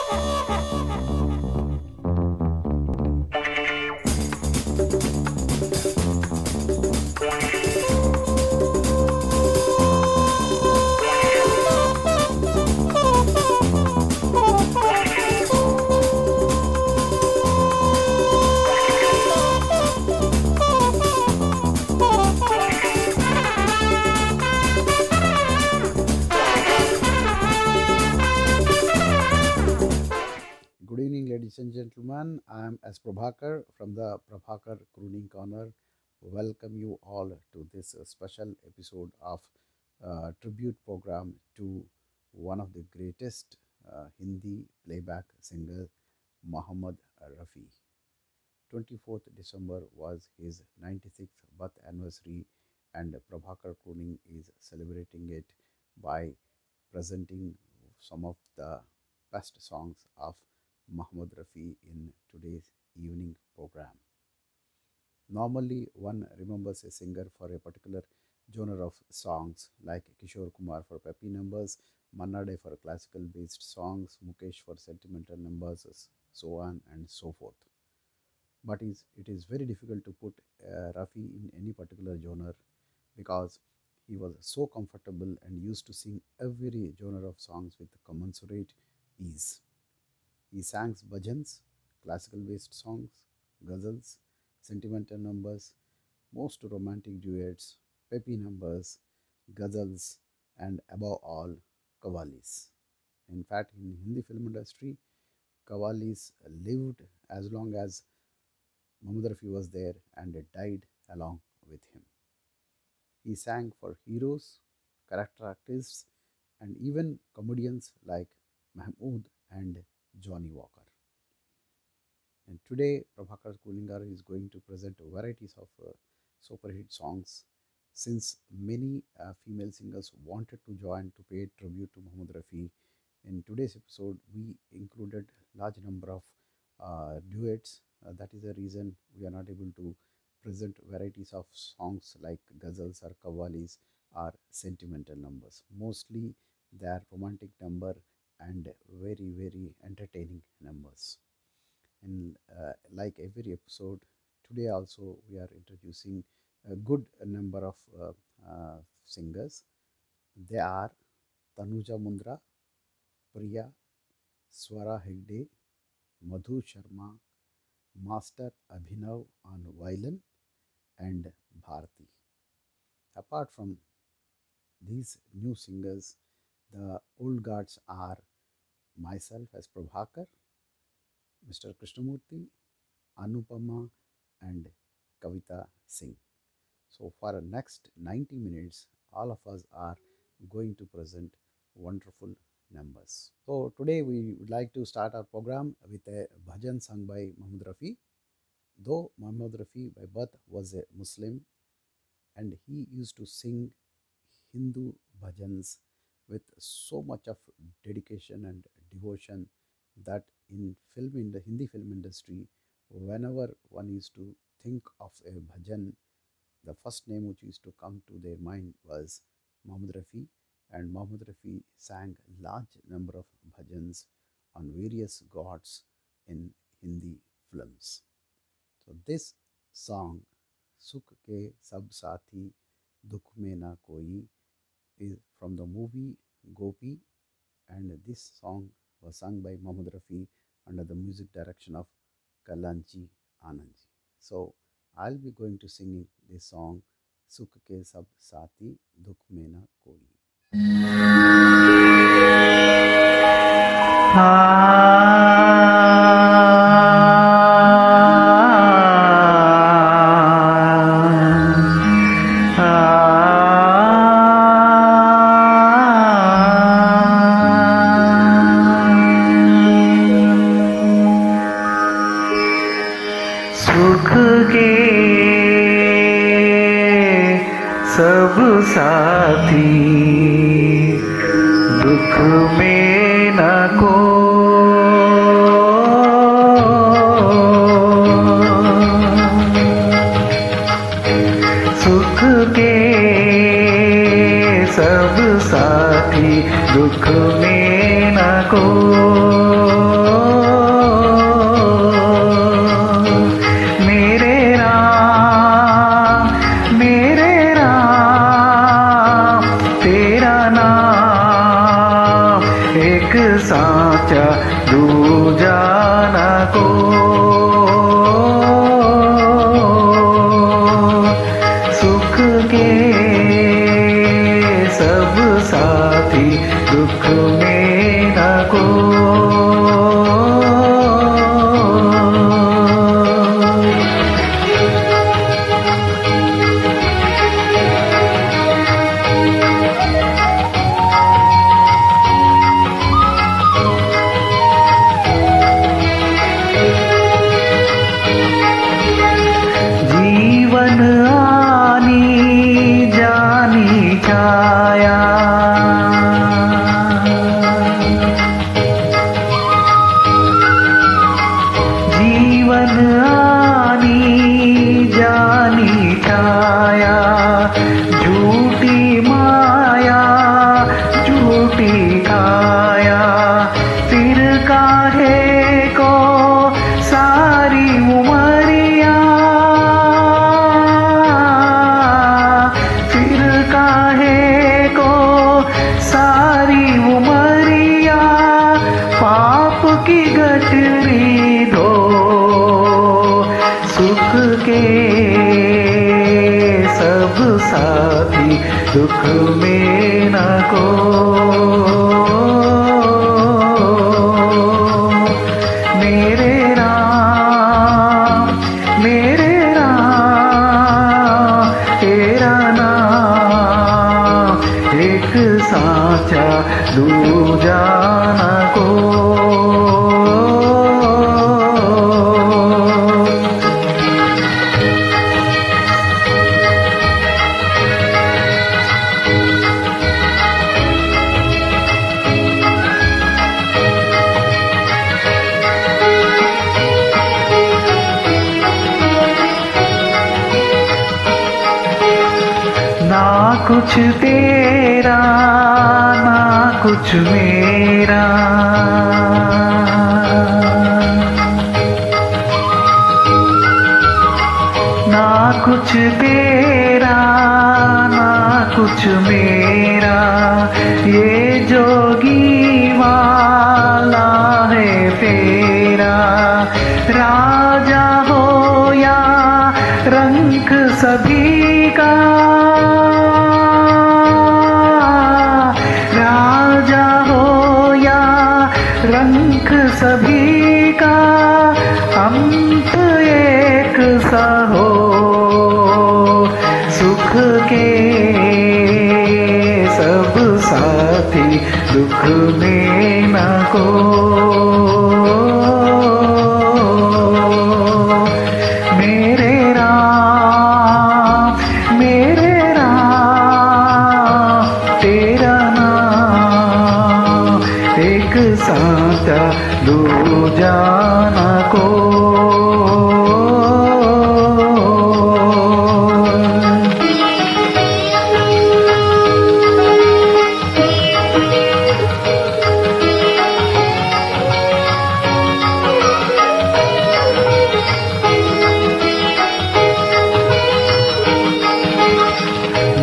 Good evening, ladies and gentlemen. I am S. Prabhakar from the Prabhakar Crooning Corner. Welcome you all to this special episode of tribute program to one of the greatest Hindi playback singers, Mohammed Rafi. 24th December was his 96th birth anniversary, and Prabhakar Crooning is celebrating it by presenting some of the best songs of Mohammed Rafi in today's evening program. Normally, one remembers a singer for a particular genre of songs like Kishore Kumar for peppy numbers, Manna Dey for classical based songs, Mukesh for sentimental numbers, so on and so forth. But it is very difficult to put Rafi in any particular genre because he was so comfortable and used to sing every genre of songs with commensurate ease. He sang bhajans, classical based songs, ghazals, sentimental numbers, most romantic duets, peppy numbers, ghazals, and above all, qawwalis. In fact, in Hindi film industry, qawwalis lived as long as Mohammed Rafi was there and died along with him. He sang for heroes, character artists, and even comedians like Mahmood and Johnny Walker. And today, Prabhakar Crooning is going to present varieties of super hit songs. Since many female singers wanted to join to pay tribute to Mohammed Rafi, in today's episode, we included large number of duets. That is the reason we are not able to present varieties of songs like ghazals or qawwalis or sentimental numbers. Mostly they are romantic number and very entertaining numbers. And like every episode, today also we are introducing a good number of singers. They are Tanuja Mundra, Priya, Swara Hegde, Madhu Sharma, Master Abhinav on violin, and Bharati. Apart from these new singers, the old guards are myself as Prabhakar, Mr. Krishnamurthy, Anupama, and Kavita Singh. So for the next 90 minutes, all of us are going to present wonderful numbers. So today we would like to start our program with a bhajan sung by Mohammed Rafi. Though Mohammed Rafi by birth was a Muslim, and he used to sing Hindu bhajans with so much of dedication and devotion that in the Hindi film industry, whenever one used to think of a bhajan, the first name which used to come to their mind was Mohammed Rafi, and Mohammed Rafi sang large number of bhajans on various gods in Hindi films. So this song, Sukh Ke Sab Saathi, Dukh Mein Na Koi, is from the movie Gopi, and this song was sung by Mohammed Rafi under the music direction of Kalanchi Anandji. So I'll be going to singing this song, Sukh Ke Sab Saathi, Dukh Mein Na Koi. सुख के सब साथी दुख में न सुख के सब साथी दुख में में न को। मेरे राम तेरा नाम एक साचा दूजा न को। सुख के सब साथी दुख में न को। जीवन आनी जानी छाया, जीवन आनी जानी छाया। झूठी माया झूठी काया, फिर काहे को सारी उमरिया। फिर काहे को सारी उमरिया, पाप की गठरी धो। सुख के सब साथी दुख में न को। मेरे राम तेरा नाम एक साचा दूजा न को। ना कुछ तेरा ना कुछ मेरा, ना कुछ तेरा ना कुछ मेरा। ये जोगी वाला है फेरा, राजा हो या रंक सभी का। राजा हो या रंक सभी का, अंत एक सा हो। सुख के सब साथी दुख में न को। मेरे राम तेरा नाम एक साचा दूजा न को।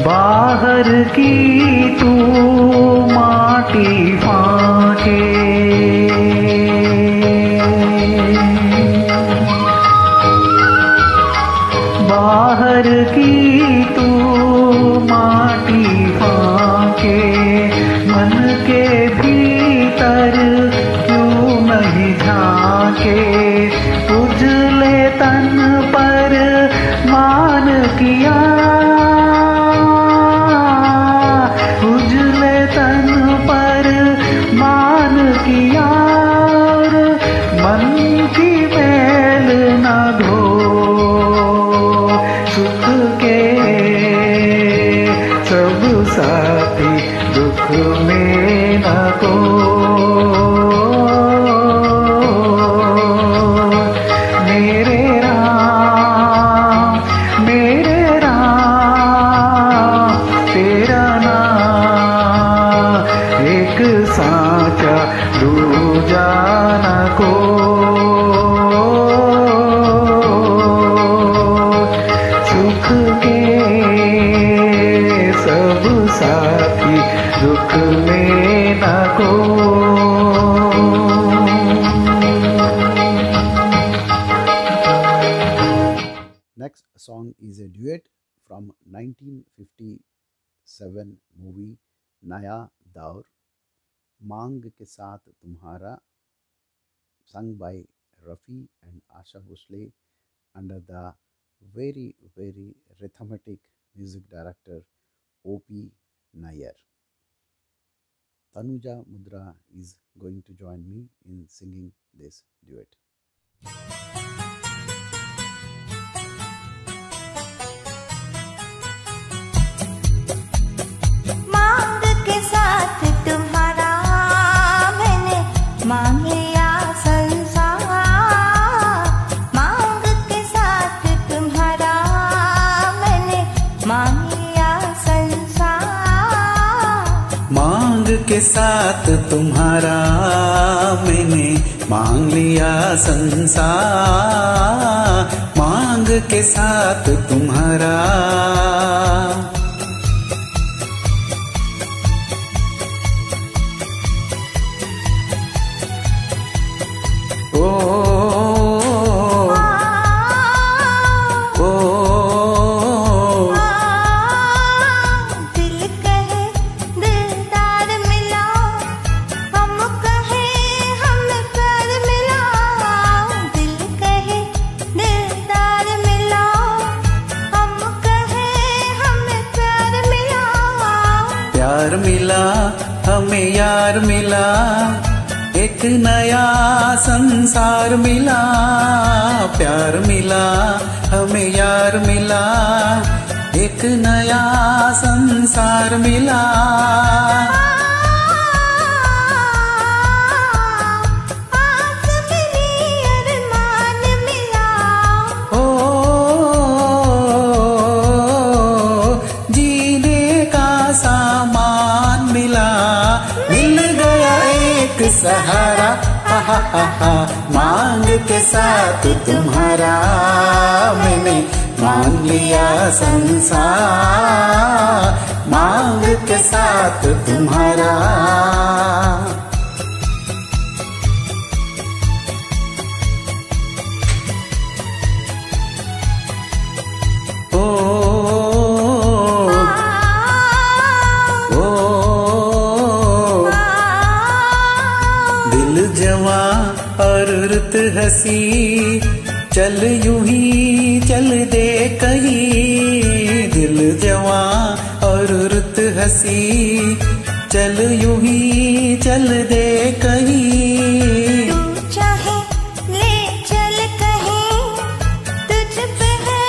बाहर की तू माटी फाके, बाहर की तू माटी फाके। मन के भीतर क्यों नहीं झांके, उजले तन पर मान किया। उजले तन पर मान किया, मन की मैल न धो। सुख के सब साथी दुख में न को। सोचा दूजा न को सुख के सब साथी दुख में न को Next song is a duet from 1957 movie Naya Daur, मांग के साथ तुम्हारा, sung by Rafi and Asha Bhosle under the very rhythmic music director O.P. Nair. Tanuja Mudra is going to join me in singing this duet. मांग के साथ तुम्हारा मैंने मांग लिया संसार, मांग के साथ तुम्हारा मैंने मांग लिया संसार, मांग के साथ तुम्हारा मैंने मांग लिया संसार, मांग के साथ तुम्हारा। ओ, ओ, दिल कहे दिलदार मिला, हम कहे हम प्यार मिला, दिल कहे दिलदार मिला, हम कहे हम प्यार मिला, प्यार मिला हमें यार मिला, एक नया संसार मिला, प्यार मिला हमें यार मिला, एक नया संसार मिला। आस मिली अरमान मिला, ओ, जीने का सामान मिला, मिल गया एक सहारा, हा हा हा हा। मांग के साथ तुम्हारा मैंने मांग लिया संसार, मांग के साथ तुम्हारा। ओ, ओ, दिल जवां और रुत हसी, चल यूं ही चल दे कहीं, दिल जवां और रुत हसी, चल यूं ही चल दे कहीं। तू चाहे ले चल कहीं, तुझ पे है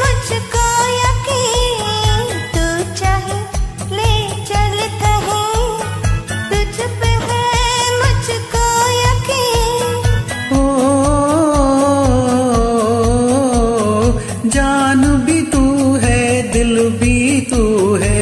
मुझको यकीन, तू चाहे ले चल कहीं, तुझ पे है मुझको यकीन, ओ, जान भी तू है दिल भी तू है,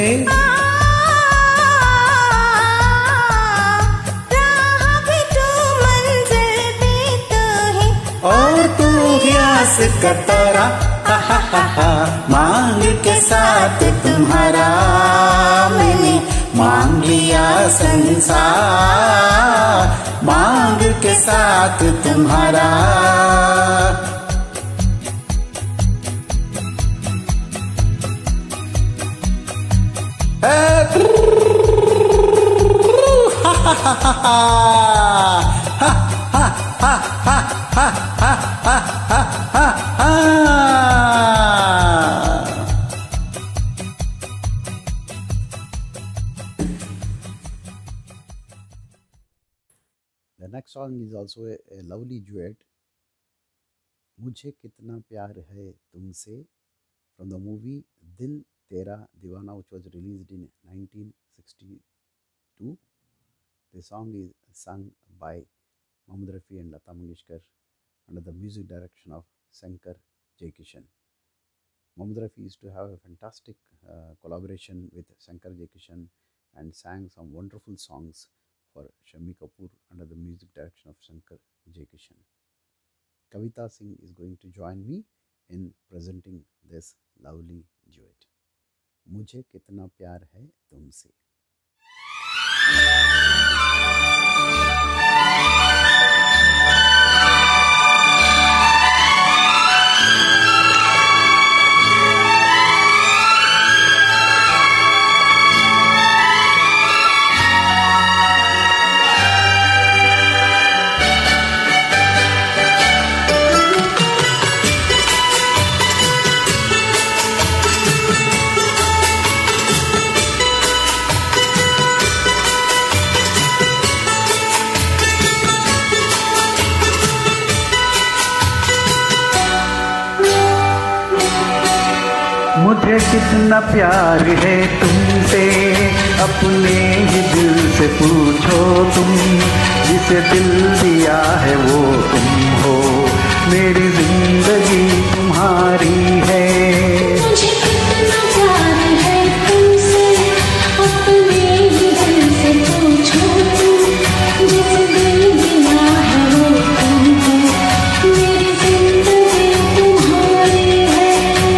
राह भी तू मंजिल भी तू है, और तू प्यास का तारा, हा हा हा हा। मांग के साथ तुम्हारा मैंने मांग लिया संसार, मांग के साथ तुम्हारा। The next song is also a lovely duet, मुझे कितना प्यार है तुमसे, from the movie Dil Tera Deewana, which was released in 1962. The song is sung by Mohammed Rafi and Lata Mangeshkar under the music direction of Shankar Jaikishan. Mohammed Rafi used to have a fantastic collaboration with Shankar Jaikishan and sang some wonderful songs for Shami Kapoor under the music direction of Shankar Jaikishan. Kavita Singh is going to join me in presenting this lovely duet. मुझे कितना प्यार है तुमसे. मुझे कितना प्यार है तुमसे, अपने ही दिल से पूछो तुम, जिसे दिल दिया है वो तुम हो, मेरी जिंदगी तुम्हारी है. मुझे कितना प्यार है तुमसे, अपने ही दिल से पूछो तुम, जिसे दिल दिया है वो तुम हो, मेरी जिंदगी तुम्हारी है.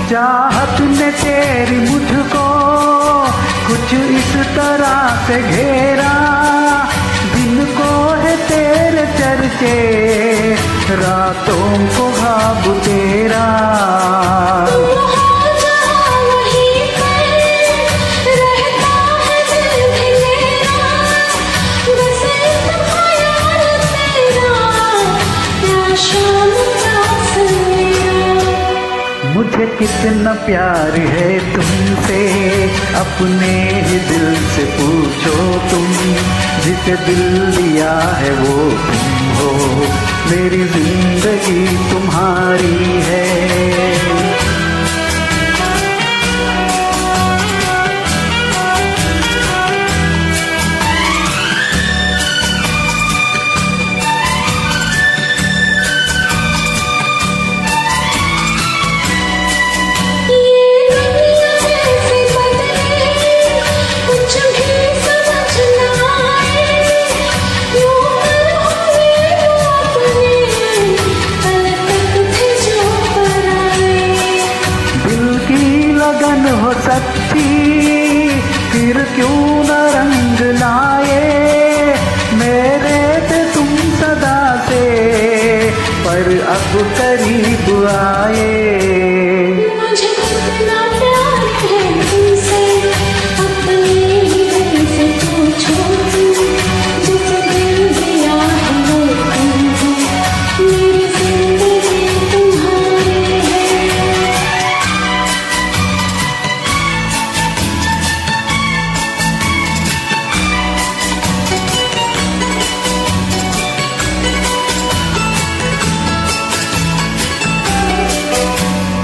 चाहत ने तेरी मुझको कुछ इस तरह से घेरा, दिन को है तेरे चर्चे, रातों को ख्वाब तेरा. वहीं पर रहता है दिल भी मेरा, बस एक ख्याल तेरा, या शाम का सवेरा. मुझे कितना प्यार है तुमसे, अपने ही दिल से पूछो तुम, जिसे दिल दिया है वो तुम हो, मेरी जिंदगी तुम्हारी है. हो सकती फिर क्यों न रंग लाए, मेरे पे तुम सदा से पर अब करीब आए. मुझे कितना प्यार है तुमसे, अपने ही दिल से पूछो तुम, जिसे दिल दिया है वो तुम हो, मेरी जिंदगी तुम्हारी है.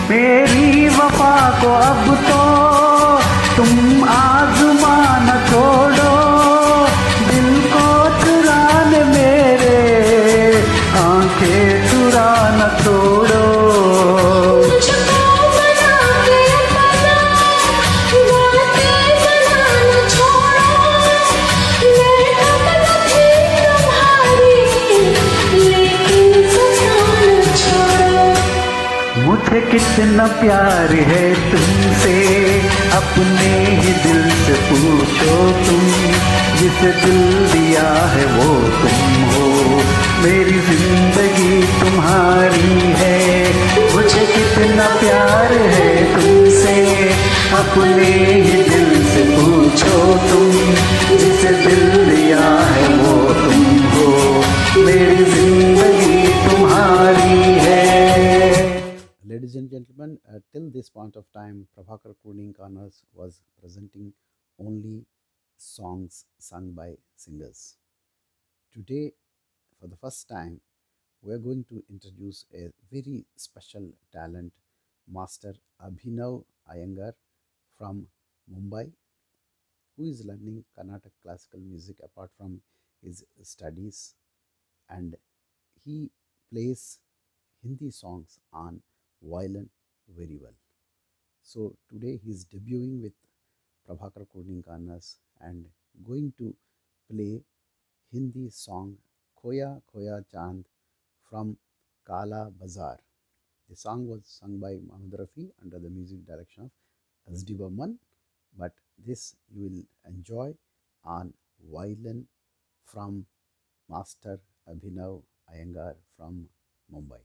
मेरी वफा को अब तो तुम आजमान छोड़ो, दिल को चुराने मेरे आंखें चुरा न छोड़ो. मुझको बना के अपना, बातें बनाना छोड़ो, मैं अब थी तुम्हारी, लेकिन सताना छोड़ो. मुझे कितना प्यार है तुमसे, अपने ही दिल से पूछो तुम, जिसे दिल दिया है वो तुम हो, मेरी जिंदगी तुम्हारी है. मुझे कितना प्यार है तुमसे, अपने ही दिल से पूछो तुम, जिसे दिल दिया है वो तुम हो, मेरी जिंदगी तुम्हारी है. Ladies and gentlemen, till this point of time, Prabhakar Crooning Corners was presenting only songs sung by singers. Today, for the first time, we are going to introduce a very special talent, Master Abhinav Iyengar from Mumbai, who is learning Carnatic classical music apart from his studies, and he plays Hindi songs on violin very well. So today he is debuting with Prabhakar Crooning Corners and going to play Hindi song Khoya Khoya Chand from Kala Bazaar. The song was sung by Mohammed Rafi under the music direction of S.D. Burman, but this you will enjoy on violin from Master Abhinav Iyengar from Mumbai.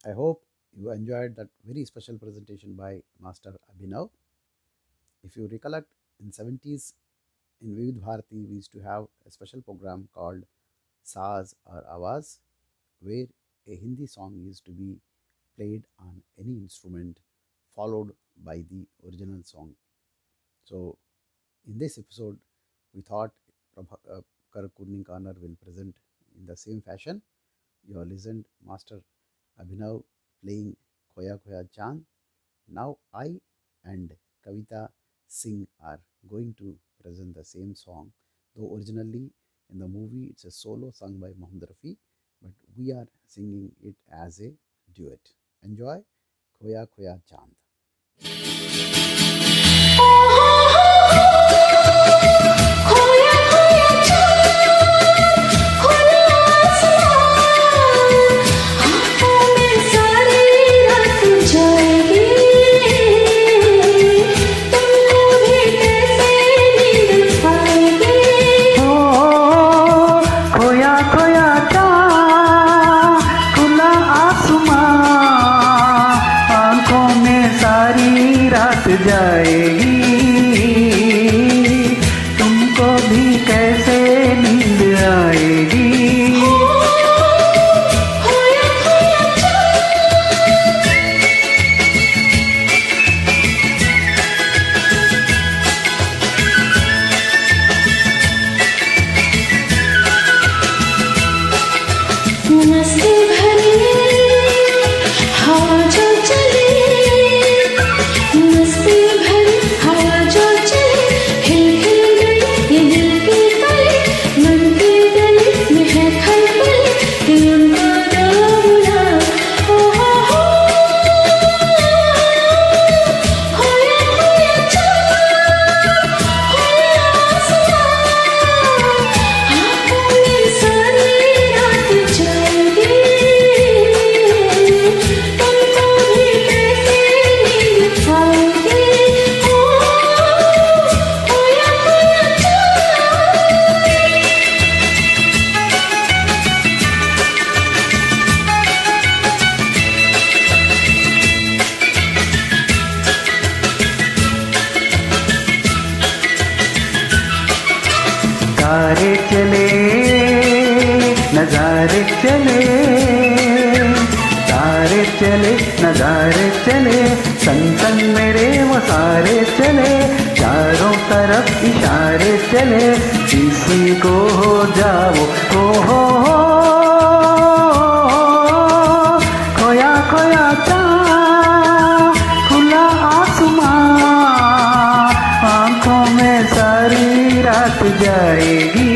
I hope you enjoyed that very special presentation by Master Abhinav. If you recollect, in 70s in Vivid Bharati, we used to have a special program called Saaz or Awaz, where a Hindi song used to be played on any instrument followed by the original song. So, in this episode, we thought Prabhakar Kurning Corner will present in the same fashion. You have listened Master Abhinav playing Khoya Khoya Chand. Now I and Kavita Singh are going to present the same song, though originally in the movie it's a solo sung by Mohammed Rafi, but we are singing it as a duet. Enjoy Khoya Khoya Chand. जाएगी तुमको भी कैसे नींद आएगी। तारे चले नजारे चले, तारे चले नजारे चले, संग संग मेरे वो सारे चले, चारों तरफ इशारे चले, किसी को हो जाओ हो खोया खोया चाँद खुला आसमां, आंखों में सारी रात जाएगी,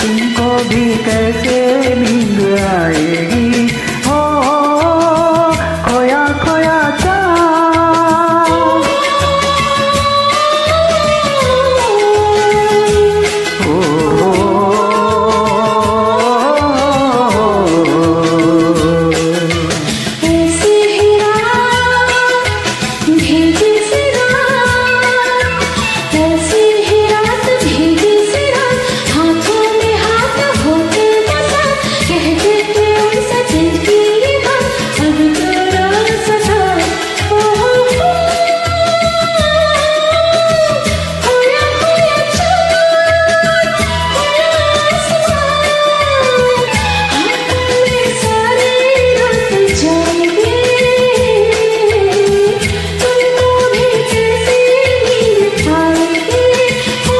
तुमको भी कैसे नींद आएगी। हो खोया खोया चाँद, ऐसी ही रात भीगी सी रात, ऐसी ही रात भीगी सी रात, हाथों में हाथ होते बसा, कहते थे उनसे दिल की ये बात, अब तो रात सता। खोया खोया चाँद, खोया आसमां, आंखों में सारी रात जाएगी, तुमको भी कैसे नींद आएगी। हो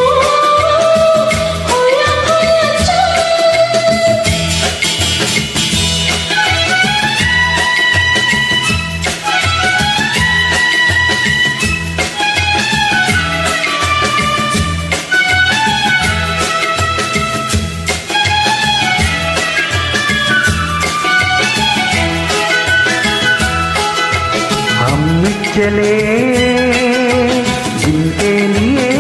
खोया खोया चाँद। हम चले जिनके लिए,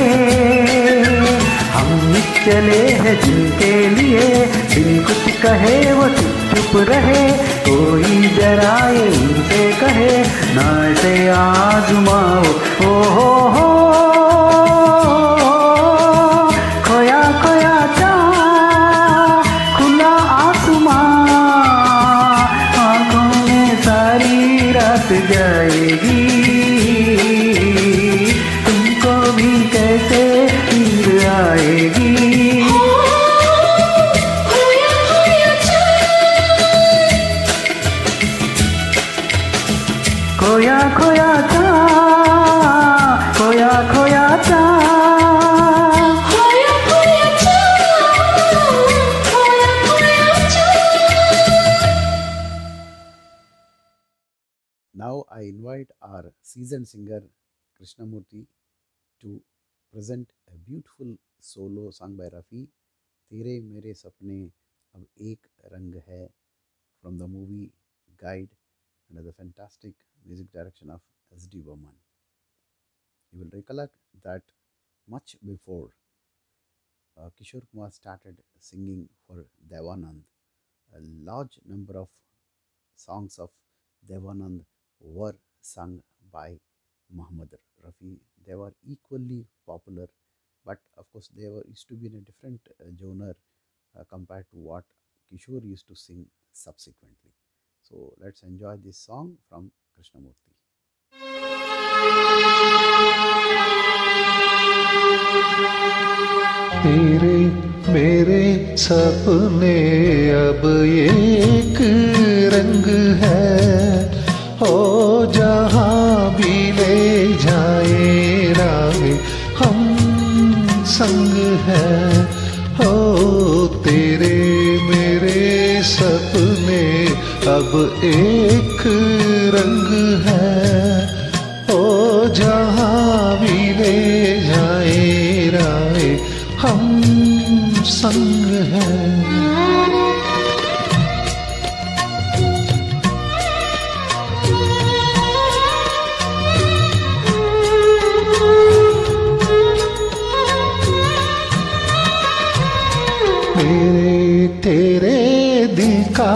हम चले हैं जिनके लिए, बिन कुछ कहे वो चुप चुप रहे, कोई जरा ये उनसे कहे ना से आजमाओ हो खोया खोया चाँद खुला आसमां, रात जाएगी, तुमको भी कैसे नींद आएगी। खोया खोया चाँद, खोया खोया चाँद, खोया खोया चाँद, खोया खोया चाँद। Now I invite our seasoned singer Krishnamurthy to present a beautiful solo sung by Rafi, तेरे मेरे सपने अब एक रंग है, from the movie Guide under the fantastic music direction of S.D. Burman. You will recollect that much before Kishore Kumar started singing for Devanand, a large number of songs of Devanand were sung by Muhammad Rafi. They were equally popular, but of course they used to be in a different genre compared to what Kishore used to sing subsequently. So let's enjoy this song from Krishnamurthy. तेरे मेरे सपने अब एक रंग है, हो जहाँ भी ले जाए राह हम संग है। हो तेरे मेरे सपने अब एक रंग है, हो जहाँ भी ले जाए राह हम संग हैं। मेरे तेरे दिल का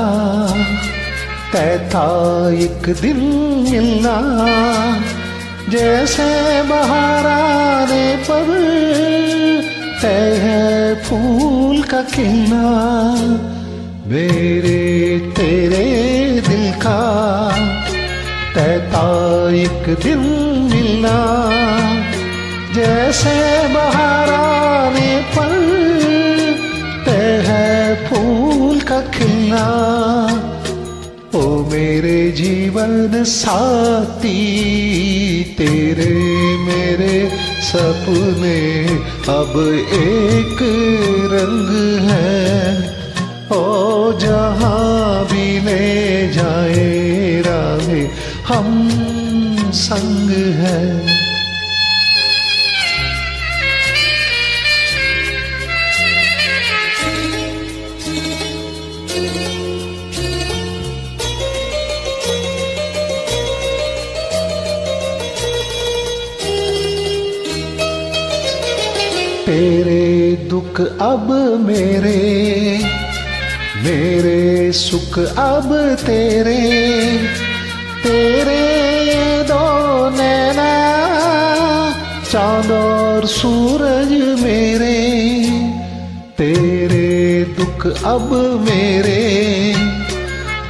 तय था एक दिन मिलना, जैसे बहार आने पर तय है फूल का खिलना। मेरे तेरे दिल का तय था एक दिन मिलना, जैसे बहार आने पर तय है फूल का खिलना। ओ मेरे जीवन साथी तेरे मेरे सपने अब एक रंग है, ओ जहाँ भी ले जाए राह हम संग हैं। तेरे दुख अब मेरे, मेरे सुख अब तेरे, तेरे दो नैना चांद और सूरज मेरे। तेरे दुख अब मेरे,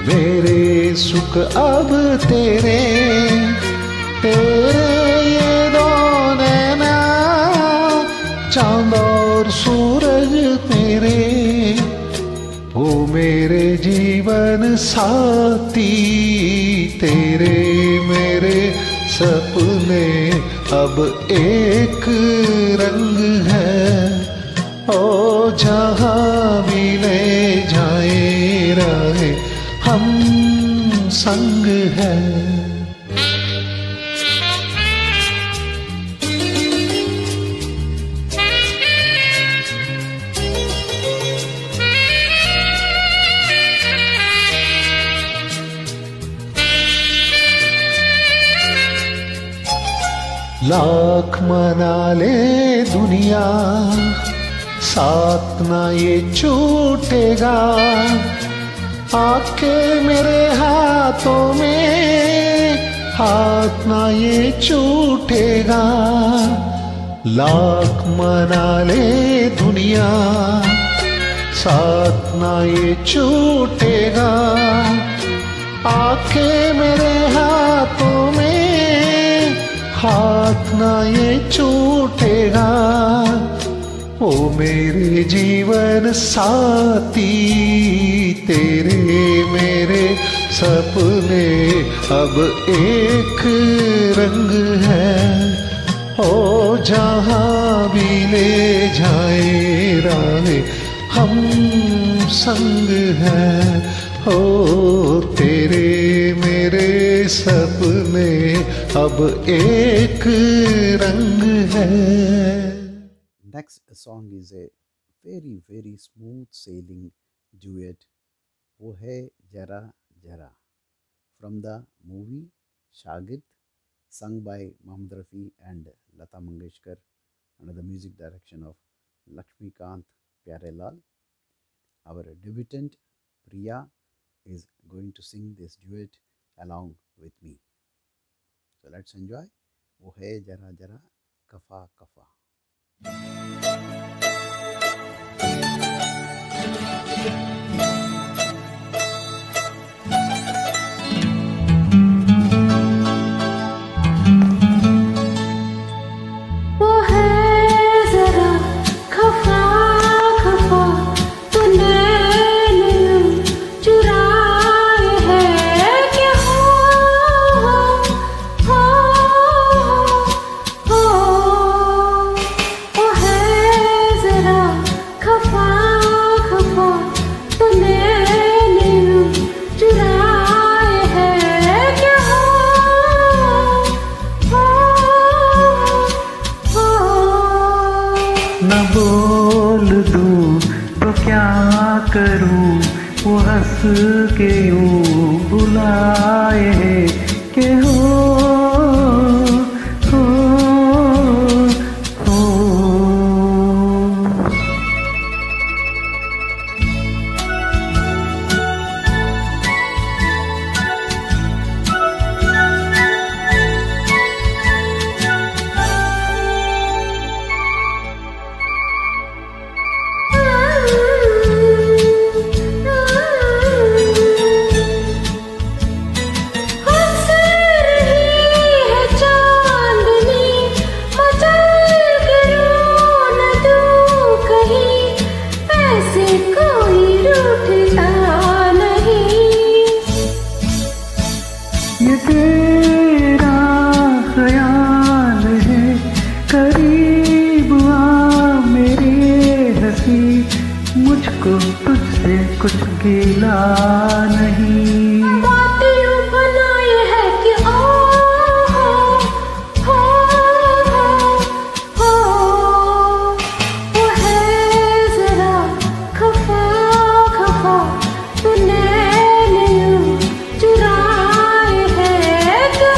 मेरे सुख अब तेरे, तेरे ये दो नैना चांद और सूरज मेरे। ओ मेरे जीवन साथी तेरे मेरे सपने अब एक रंग है, ओ जहाँ भी ले जाए राह हम संग हैं। लाख मना ले दुनिया साथ ना ये छूटेगा, आके मेरे हाथों में हाथ ना ये छूटेगा। लाख मना ले दुनिया साथ ना ये छूटेगा, आके मेरे हाथों ना ये छूटेगा। ओ मेरे जीवन साथी, तेरे मेरे सपने अब एक रंग है। ओ जहाँ भी ले जाए राहें हम संग हैं। ओ तेरे मेरे सपने अब एक रंग है। Next song is a very very smooth sailing duet, वो है जरा जरा, from the movie Shagird, sung by Mohammed Rafi and Lata Mangeshkar under the music direction of Lakshmikant Pyarelal. Our debutant Priya is going to sing this duet along with me. So let's enjoy. वो है जरा जरा कफा कफा। वो है जरा खफा खफा, तूने चुराए है क्या हो। वो है जरा खफा खफा, तूने चुराए है क्या न बोल दूं तो क्या करूं, वो हंस के यूं बुलाए के हो। ये तेरा ख्याल है, करीब आ मेरे हंसी, मुझको तुझसे कुछ गिला नहीं। बातें बनाए है कि वो है जरा खफा खफा, तूने चुराए है क्या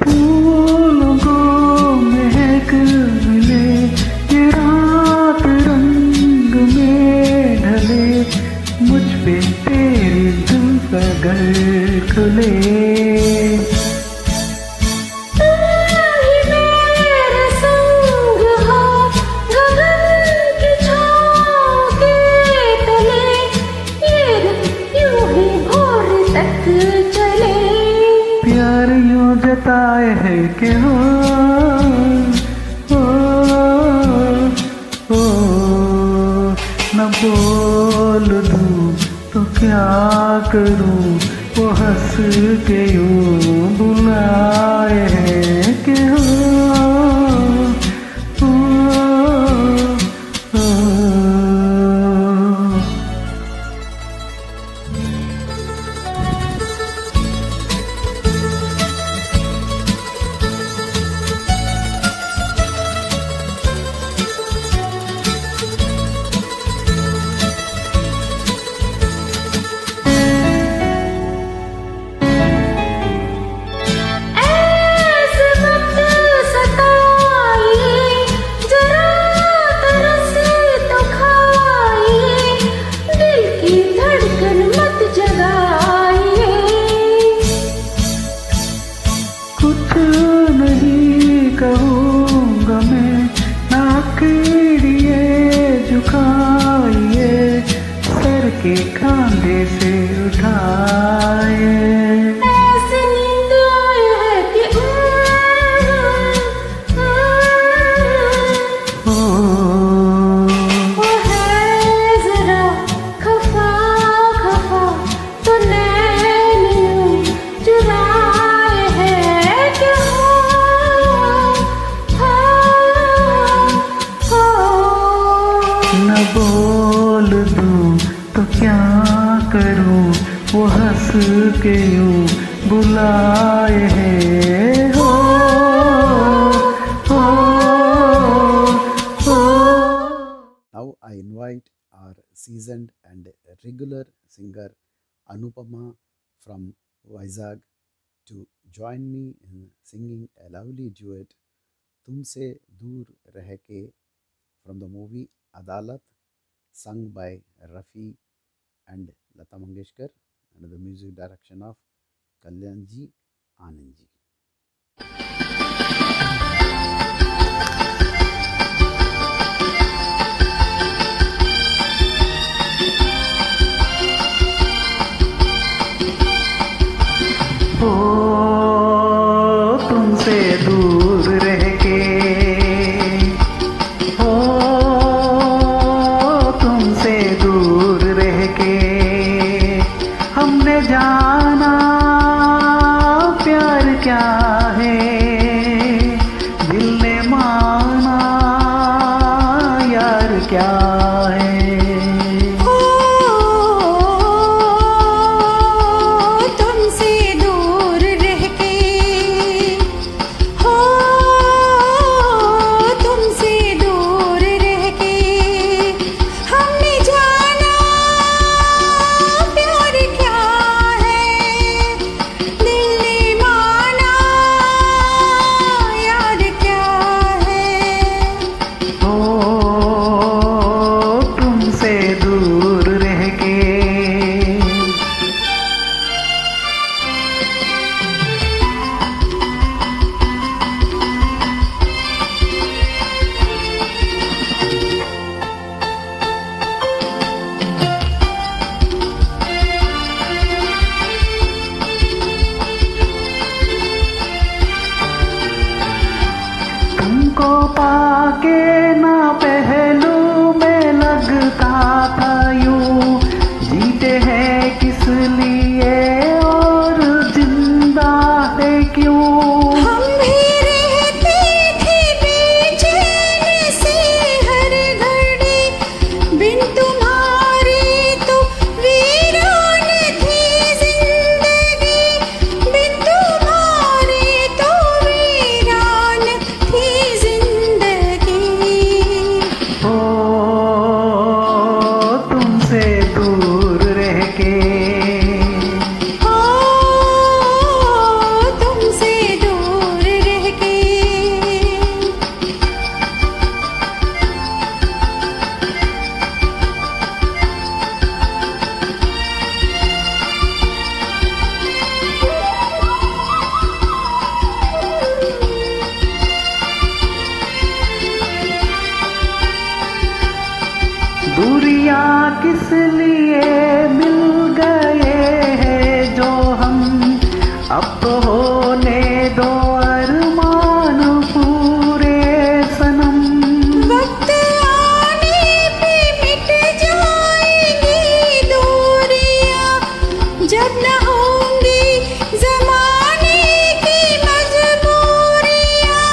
फूलों को महक मिले, ये रात रंग में ढले, मुझ पे तेरे दिल का घर खुले। मेरे संग हो गगन की छाँव के तले, ये यूं ही भोर तक चले। प्यार यूं जताए है कि हो न बोल दूं तो क्या करूं, वो हंस के यूं बुलाए है कि कहूँगा मैं, नाक लिए झुकाइए, सर के खांधे से उठाए। ऐसी नींद आई है कि वो है जरा खफा खफा, तो नैन यूं चुराए है कि न बोल दूं तो क्या करूं, वो हंस के यूं बुलाए हैं। हो हो हो। Now I invite our seasoned and regular singer Anupama from Vizag to join me in singing a lovely duet Tumse Dur Reh Ke from the movie Adalat, sung by Rafi and Lata Mangeshkar under the music direction of Kalyanji Anandji. हो तुमसे दूर रह के, हो तुमसे दूर रह के, हमने जाना प्यार क्या है, दिल ने माना यार क्या है। तुमसे दूर रह के, हो तुमसे दूर रह के, हमने जाना प्यार क्या है, दिल ने माना यार क्या है। हो तुमसे दूर रह के। तुमको पाके ना पहलू में लगता था यूं, जीते हैं किस लिए और जिंदा है क्यों। हम भी रहते थे बेचैन से हर घड़ी, बिन तुम्हारी तो वीरान थी जिंदगी, बिन तुम्हारी तो वीरान थी जिंदगी। हो तुमसे दूर रह के, हो तुमसे दूर रह के। दूरिया किस लिए मिल गए हैं जो हम, अब तो होने दो अरमान पूरे सनम। वक्त आने पे मिट जाएंगी दूरियां, जब न होंगी जमाने की मजबूरियां,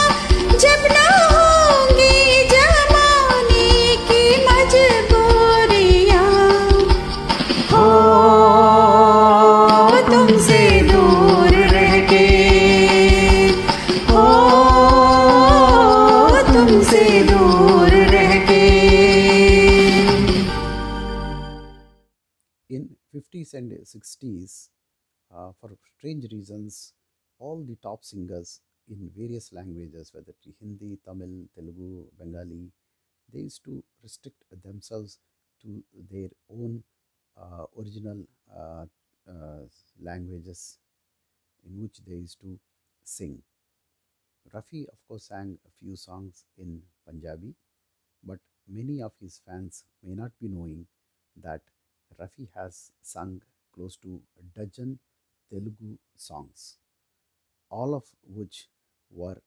जब न होंगी जमाने की मजबूरियां। हो तुमसे दूर रह के, हो तुमसे दूर रह के। In 50s and 60s, for strange reasons, all the top singers in various languages, whether it be Hindi, Tamil, Telugu, Bengali, they used to restrict themselves to their own original languages in which they used to sing. Rafi, of course, sang a few songs in Punjabi, but many of his fans may not be knowing that Rafi has sung close to a dozen Telugu songs, all of which were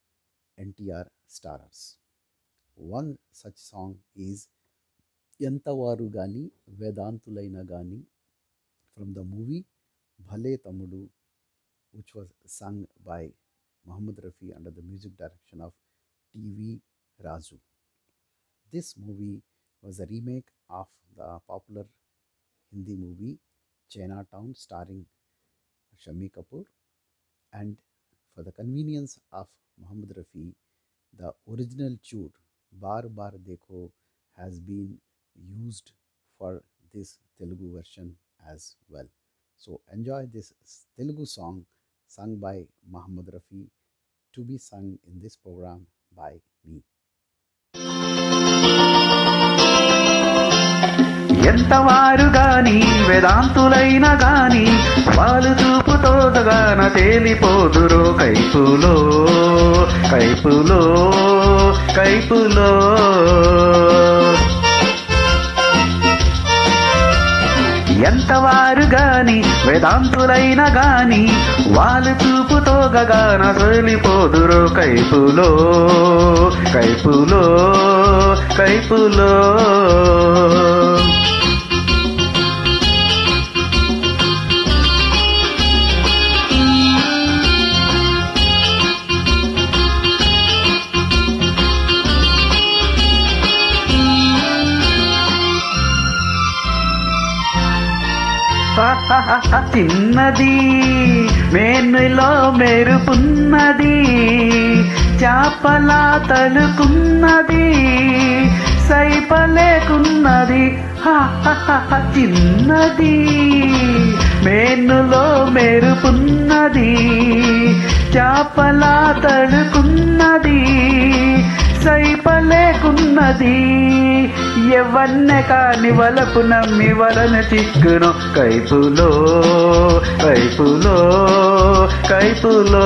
NTR starrers. One such song is Yantavaru Gani Vedantulaina Gani from the movie Bhale Tamudu, which was sung by Muhammad Rafi under the music direction of T.V. Razu. This movie was a remake of the popular Hindi movie Chinatown starring Shammi Kapoor, and for the convenience of Muhammad Rafi, the original tune Bar Bar Dekho has been used for this Telugu version as well. So enjoy this Telugu song sung by Muhammad Rafi, to be sung in this program by me. ఎంతవారు గాని వేదాంతులైన గాని వాళ్ళు చూపుతో దగాన తేలిపోదురో కైపులో కైపులో కైపులో ఎంతవారు గాని వేదాంతులైన గాని వాళ్ళు చూపుతో గగాన తేలిపోదురో కైపులో కైపులో కైపులో చిన్నది మేనులో మెరుపున్నది చాపలా తలుకున్నది సైపలేకున్నది చిన్నది మేనులో మెరుపున్నది చాపలా తలుకున్నది సైపలేకున్నది ఎవన్నే కాని వలపు నమ్మి వలన చిక్కును కైపులో కైపులో కైపులో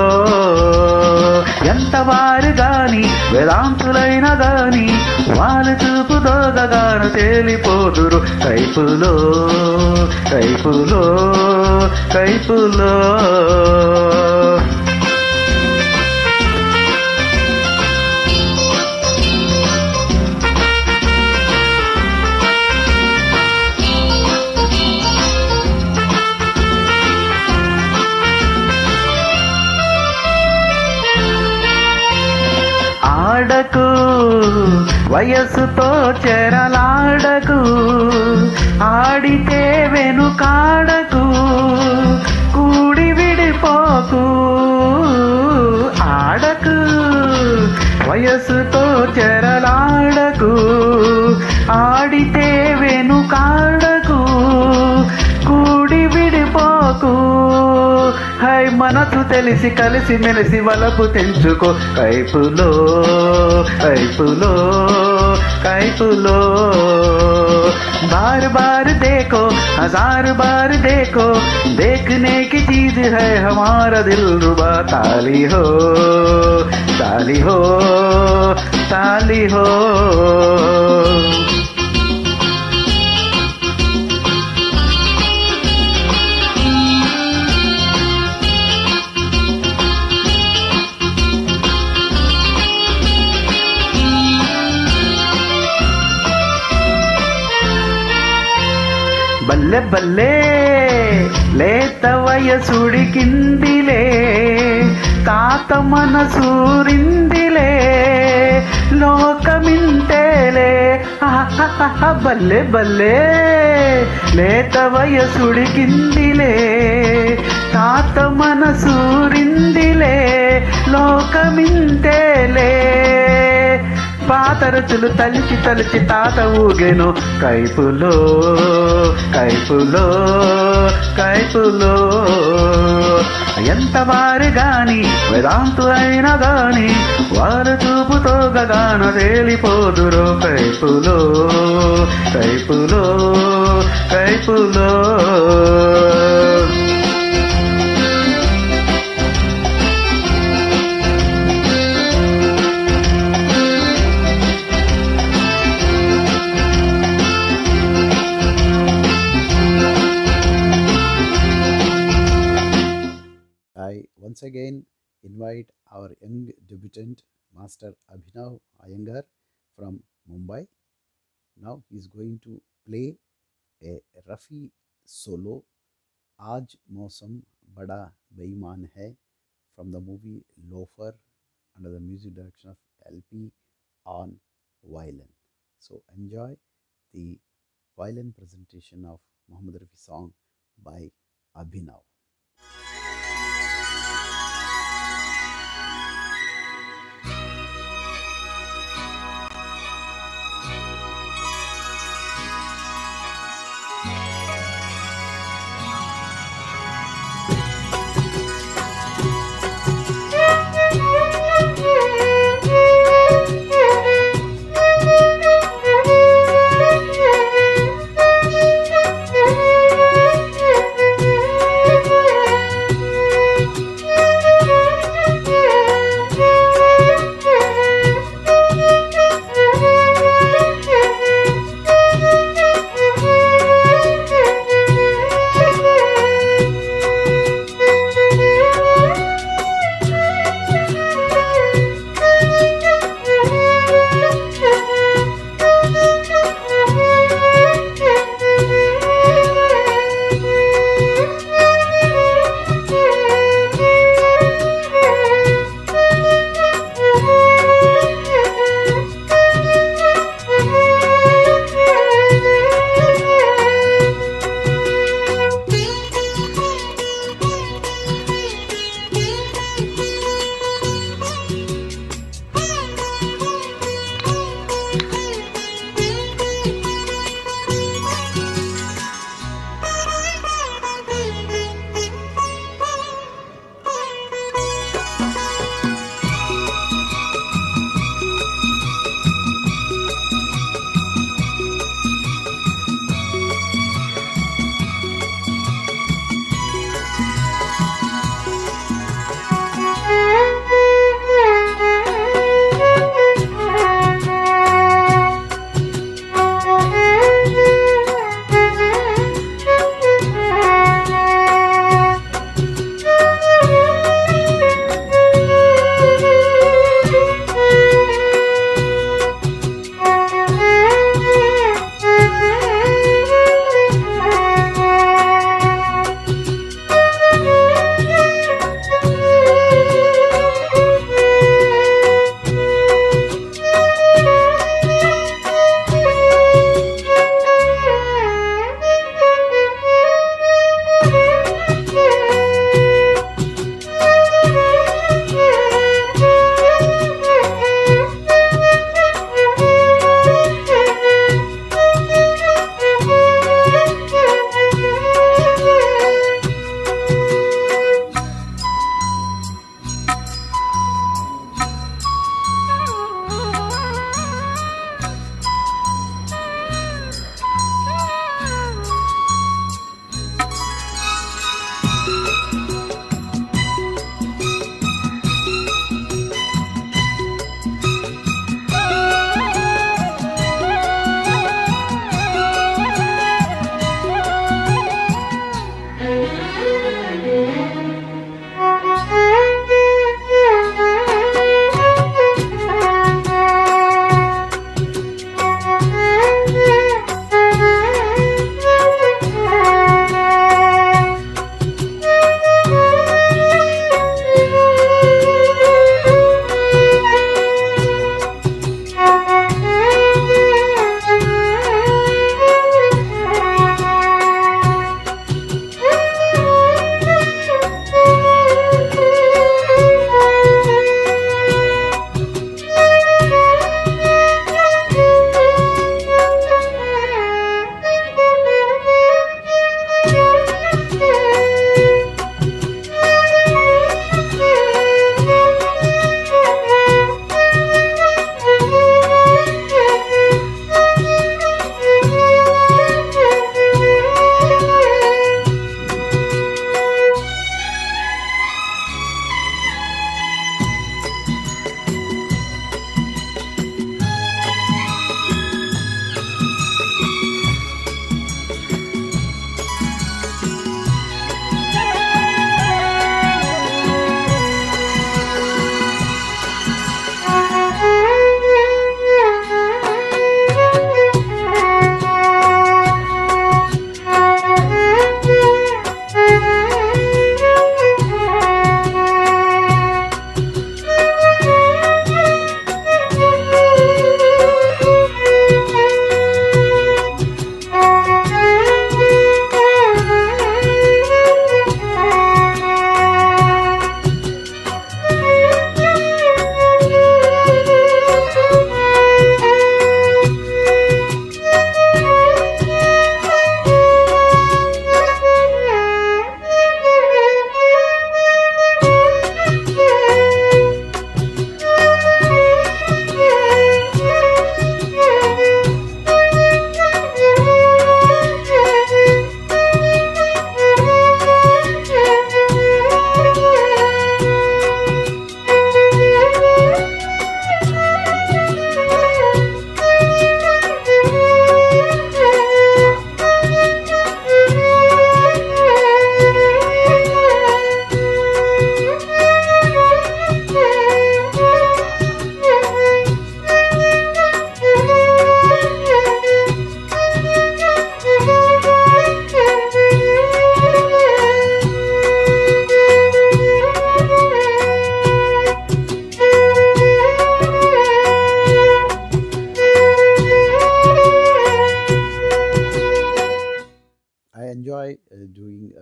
ఎంతవారు గాని వేదాంతులైన గాని వాళ్ళు చూపుతో గగాను తేలిపోదురు కైపులో కైపులో కైపులో ఆడకు వయస్సుతో చెరలాడకు ఆడితే వెనుకాడకు కూడి విడిపోకు ఆడకు వయస్సుతో చెరలాడకు ఆడితే వెనుకాడకు కూడి విడిపోకు హై మనసు తెలిసి కలిసి మెలిసి వలపు తెంచుకో కైపులో కైపులో కైపులో बार बार देखो हजार बार देखो देखने की चीज है हमारा दिल रुबा ताली हो ताली हो ताली हो బల్లె బల్లే లేత వయసుడికిందిలే తాత మనసూరిందిలే లోకమింతేలే బల్లె బల్లే లేత వయసుడికిందిలే తాత మనసూరిందిలే లోకమింతేలే పాతరచులు తలిచి తలిచి తాత ఊగెను కైపులో కైపులో కైపులో ఎంతవారు గాని వేదాంతు అయినా గాని వారు చూపుతో గగాన తేలిపోదురో కైపులో కైపులో కైపులో competent Master Abhinav Iyengar from Mumbai. Now he is going to play a Rafi solo आज मौसम बड़ा बेईमान है from the movie Loafer under the music direction of LP on violin. So enjoy the violin presentation of Muhammad Rafi song by Abhinav. Thank you.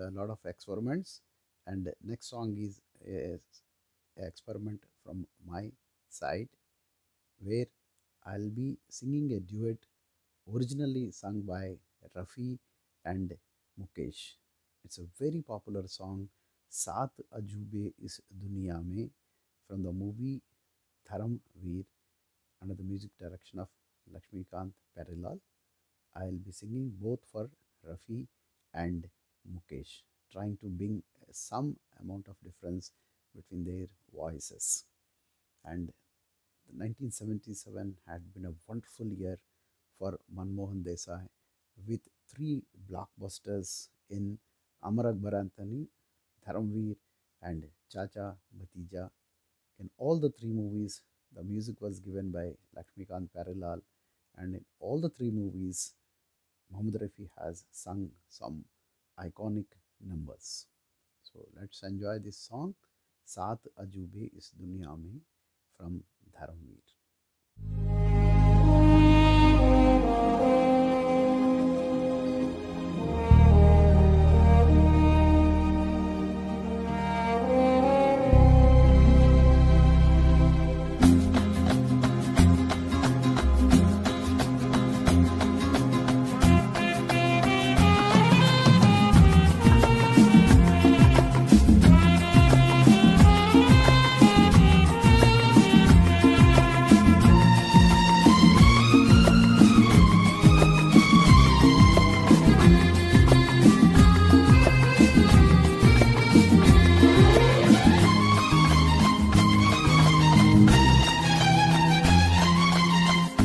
a lot of experiments. And next song is a experiment from my side, where I'll be singing a duet originally sung by Rafi and Mukesh. It's a very popular song, Saat Ajube Is Duniya Mein, from the movie Dharamveer, under the music direction of Lakshmikant Perilal. I'll be singing both for Rafi and Mukesh, trying to bring some amount of difference between their voices. And 1977 had been a wonderful year for Manmohan Desai, with 3 blockbusters in Amar Akbar Anthony, Dharamveer, and Chacha Bhatija. In all the 3 movies, the music was given by Lakshmikant Perilal, and in all the 3 movies, Mohammed Rafi has sung some iconic numbers. So let's enjoy this song, Saat Ajube Is Duniya Mein, from Dharamveer.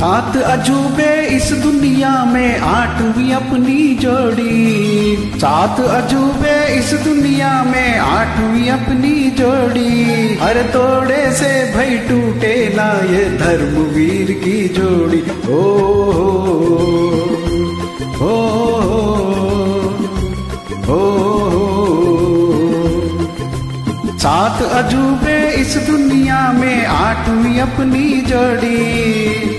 सात अजूबे इस दुनिया में 8वीं अपनी जोड़ी, 7 अजूबे इस दुनिया में 8वीं अपनी जोड़ी। हर तोड़े से भई टूटे ना ये धर्मवीर की जोड़ी। ओ हो हो 7 अजूबे इस दुनिया में 8वीं अपनी जोड़ी।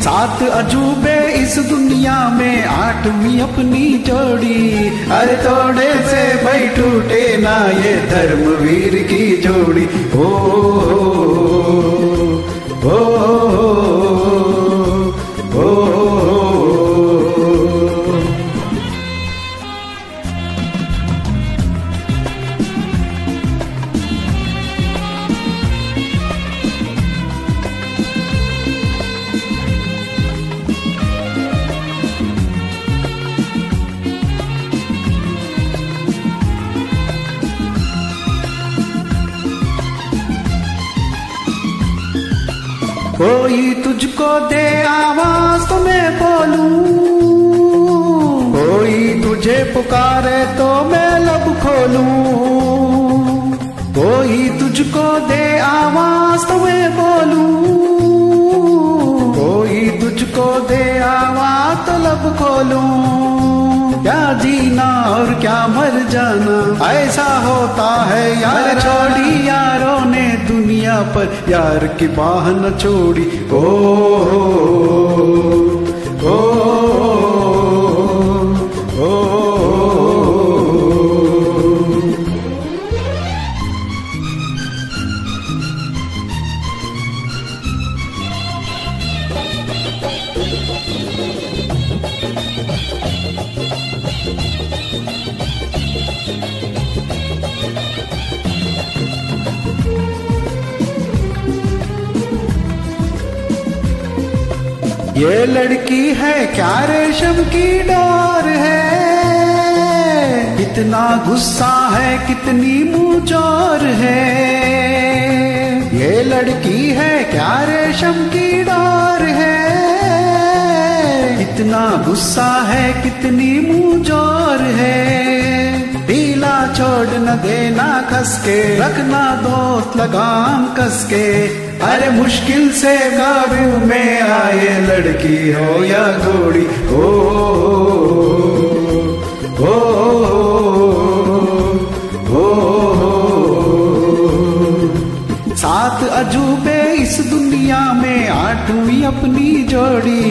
7 अजूबे इस दुनिया में 8वीं अपनी जोड़ी। अरे तोड़े से भाई टूटे ना ये धर्मवीर की जोड़ी। ओ हो हो कोई तुझको दे आवाज तो मैं बोलूं, कोई तुझे पुकारे तो मैं लब खोलूं। कोई तुझको दे आवाज तो मैं बोलूं, कोई तुझको दे आवाज तो लब खोलूं। क्या जीना और क्या मर जाना ऐसा होता है यार। छोड़ी यारों ने दुनिया पर यार की बाह न छोड़ी। ओ ओ ओ, ओ ये लड़की है क्या रेशम की डोर है। कितना गुस्सा है कितनी मुंह चोर है। ये लड़की है क्या रेशम की डोर है। कितना गुस्सा है कितनी मुंह चोर है। ढीला छोड़ न देना खसके, रखना दोस्त लगाम कसके। अरे मुश्किल से काबू में आए लड़की हो या घोड़ी। ओ ओ ओ ओ 7 अजूबे इस दुनिया में 8वीं अपनी जोड़ी।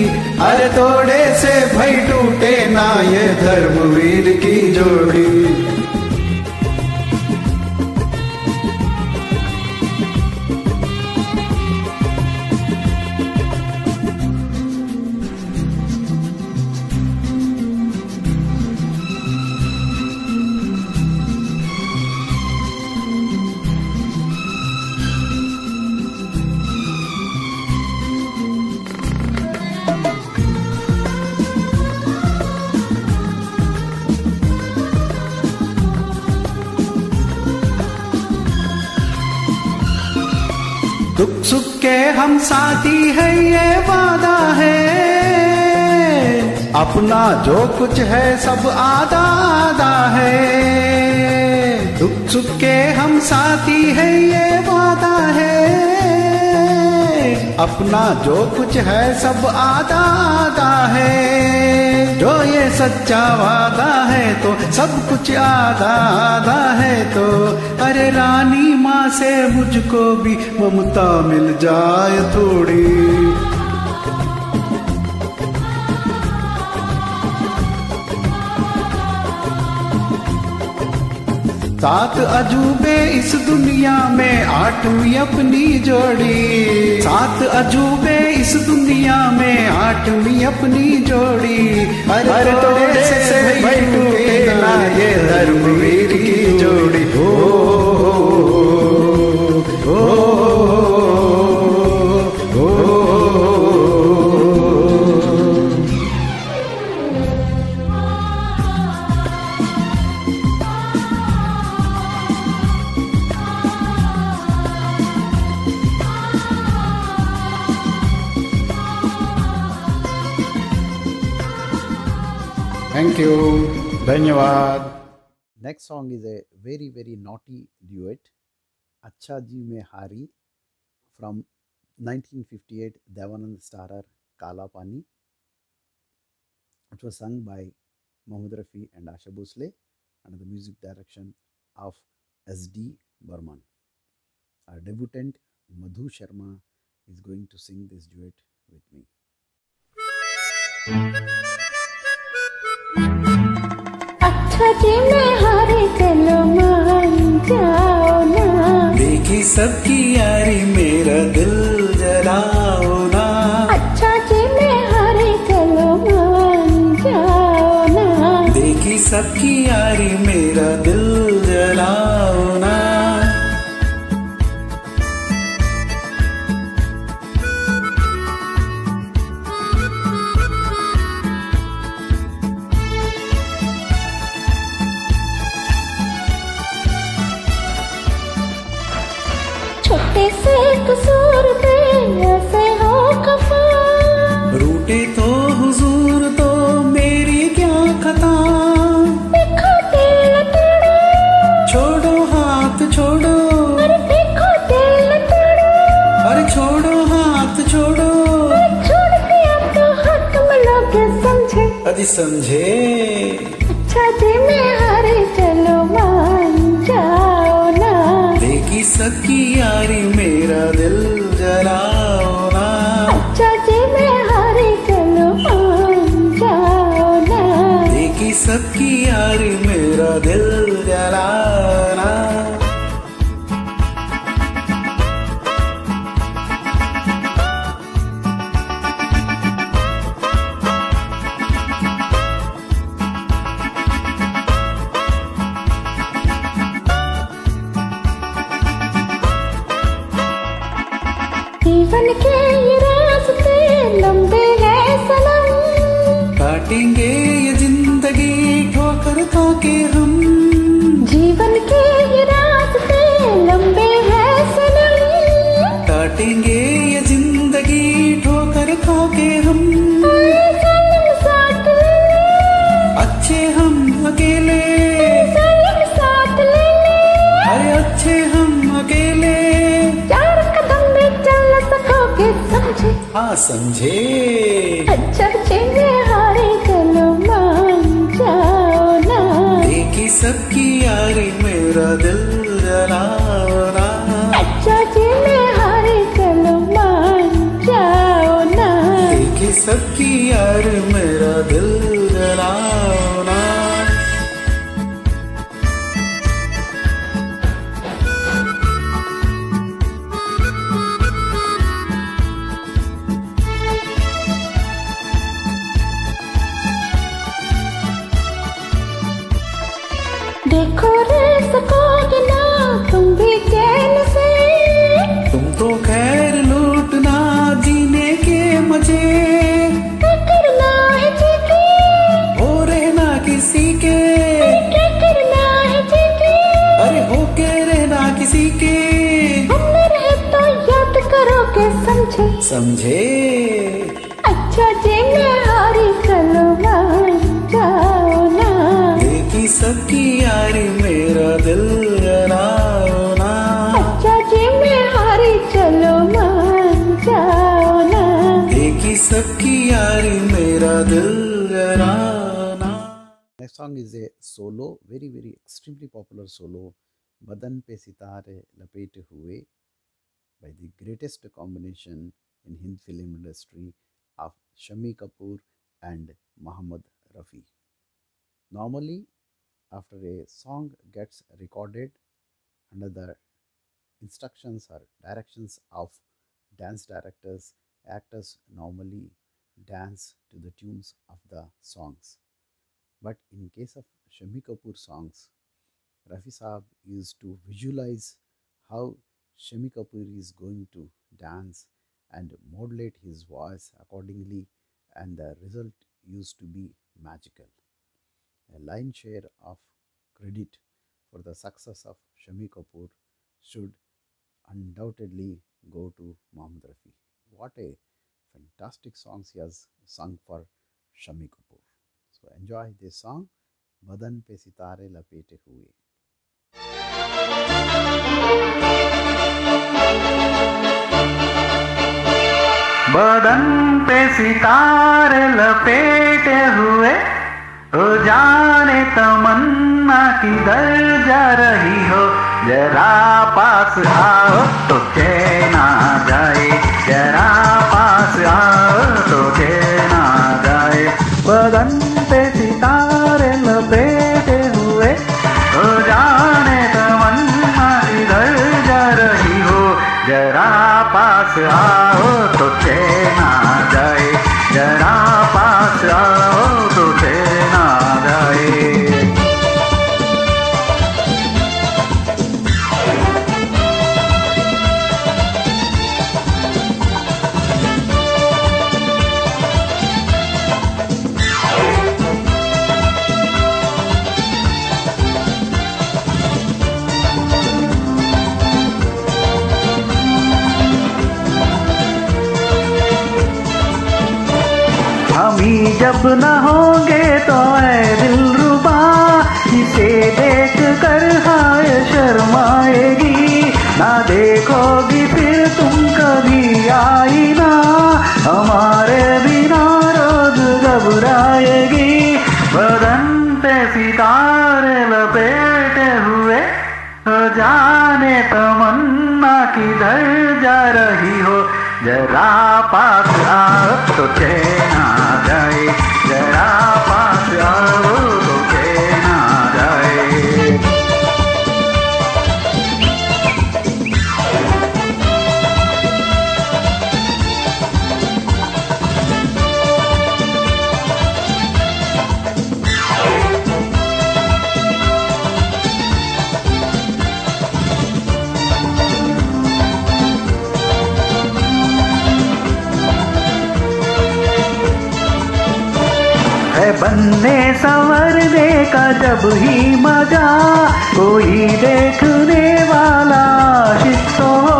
अरे तोड़े से भाई टूटे ना ये धर्मवीर की जोड़ी। दुख सुख के हम साथी है ये वादा है, अपना जो कुछ है सब आधा आधा है। दुख सुख के हम साथी है ये वादा है, अपना जो कुछ है सब आधा आधा है। जो ये सच्चा वादा है तो सब कुछ आधा आधा है। तो अरे रानी माँ से मुझको भी ममता मिल जाए थोड़ी। सात अजूबे इस दुनिया में आठवीं अपनी जोड़ी। सात अजूबे इस दुनिया में आठवीं अपनी जोड़ी। अरे थोड़े से भाई टूटे ना ये धर्मवीर की जोड़ी। थैंक यू, धन्यवाद। Next song is a very very naughty duet, अच्छा जी में हारी from 1958 Devanand starrer Kala Pani. It was sung by Mohammed Rafi and Asha Bhosle under the music direction of S.D. Burman. Our debutant Madhu Sharma is going to sing this duet with me. अच्छा जी मैं हारे चलो मान जाओ ना। देखी सबकी यारी मेरा दिल जलाओ ना। अच्छा जी मैं हारे चलो मान जाओ ना। देखी सबकी यारी मेरा दिल जलाओ ना। छोटे से कसूर पे ऐसे हो खफा। रूठे तो हुजूर तो मेरी क्या खता। देखो दिल तोड़ो, छोड़ो हाथ छोड़ो। अरे देखो दिल तोड़ो। अरे छोड़ो हाथ छोड़ो। छोड़ दिया तो हाथ मिलोगे समझे। अजी समझे। अच्छा जी मैं हारे चलो मान जाओ ना। देखी सबकी यारी मेरा दिल जलाओ ना। अच्छा जी मैं हारे चलो मान जाओ ना। देखी सबकी यारी मेरा दिल जलाओ ना। जीवन के ये रास्ते लंबे हैं सनम। काटेंगे ये जिंदगी ठोकर खा के हम। जीवन के ये रास्ते लंबे हैं सनम। काटेंगे ये जिंदगी ठोकर खा के हम। सनम साथ ले ले। अच्छे हम अकेले। सनम साथ ले ले। अरे अच्छे हम अकेले। चार कदम में चल सकोगे समझे। हाँ समझे। अच्छा जी मैं हारे चलो मान जाओ ना। देखी सबकी यारी मेरा दिल जलाओ ना। अच्छा जी मैं हारे चलो मान जाओ ना। देखी सबकी यार मेरा दिल जलाओ ना। देखो रे सकोगे ना तुम भी चैन से। तुम तो खैर लूटना जीने के मजे। क्या करना है जी के। हो रहना किसी के। क्या करना है जी के। अरे हो के रहना किसी के। हम रहे तो याद समझे समझे। अच्छा जी मैं हारी चलो मान जाओ ना। देखी सबकी यारी मेरा दिल जराओ ना। अच्छा जी मैं हारी चलो मान जाओ ना। देखी सबकी यारी मेरा दिल जराओ ना। Next song is a solo, very extremely popular solo, बदन पे सितारे लपेटे हुए, by the greatest combination in Hindi film industry of Shami Kapoor and Mohammed Rafi. Normally, after a song gets recorded under the instructions or directions of dance directors, actors normally dance to the tunes of the songs. But in case of Shami Kapoor songs, Rafi Saab used to visualize how Shami Kapoor is going to dance and modulate his voice accordingly, and the result used to be magical. A lion's share of credit for the success of Shami Kapoor should undoubtedly go to Mohammed Rafi. What a fantastic songs he has sung for Shami Kapoor. So enjoy this song, बदन पे सितारे लपेटे हुए. बदन पे सितारे लपेटे हुए, ओ जाने तमन्ना किधर जा रही हो, जरा पास आओ तो चैन आ जाए, जरा पास आओ तो चैन आ जाए। बदन पे सितारे लपेटे हुए, ओ जाने तमन्ना किधर जा रही हो, जरा पास आओ तो चैन आ जाए, जरा पास आओ तो चैन आ जाए। जब न होंगे तो ऐ दिलरुबा, इसे देख कर हाय शर्माएगी, ना देखोगी फिर तुम कभी आईना, हमारे बिना रोज घबराएगी। बदन पे सितारे लपेटे हुए, जाने तमन्ना किधर जा रही हो, जरा पास आओ तो चैन आ जाए, जरा पास आओ तो चैन आ जाए। बनने संवरने का जब ही मजा, कोई देखने वाला आशिक तो हो,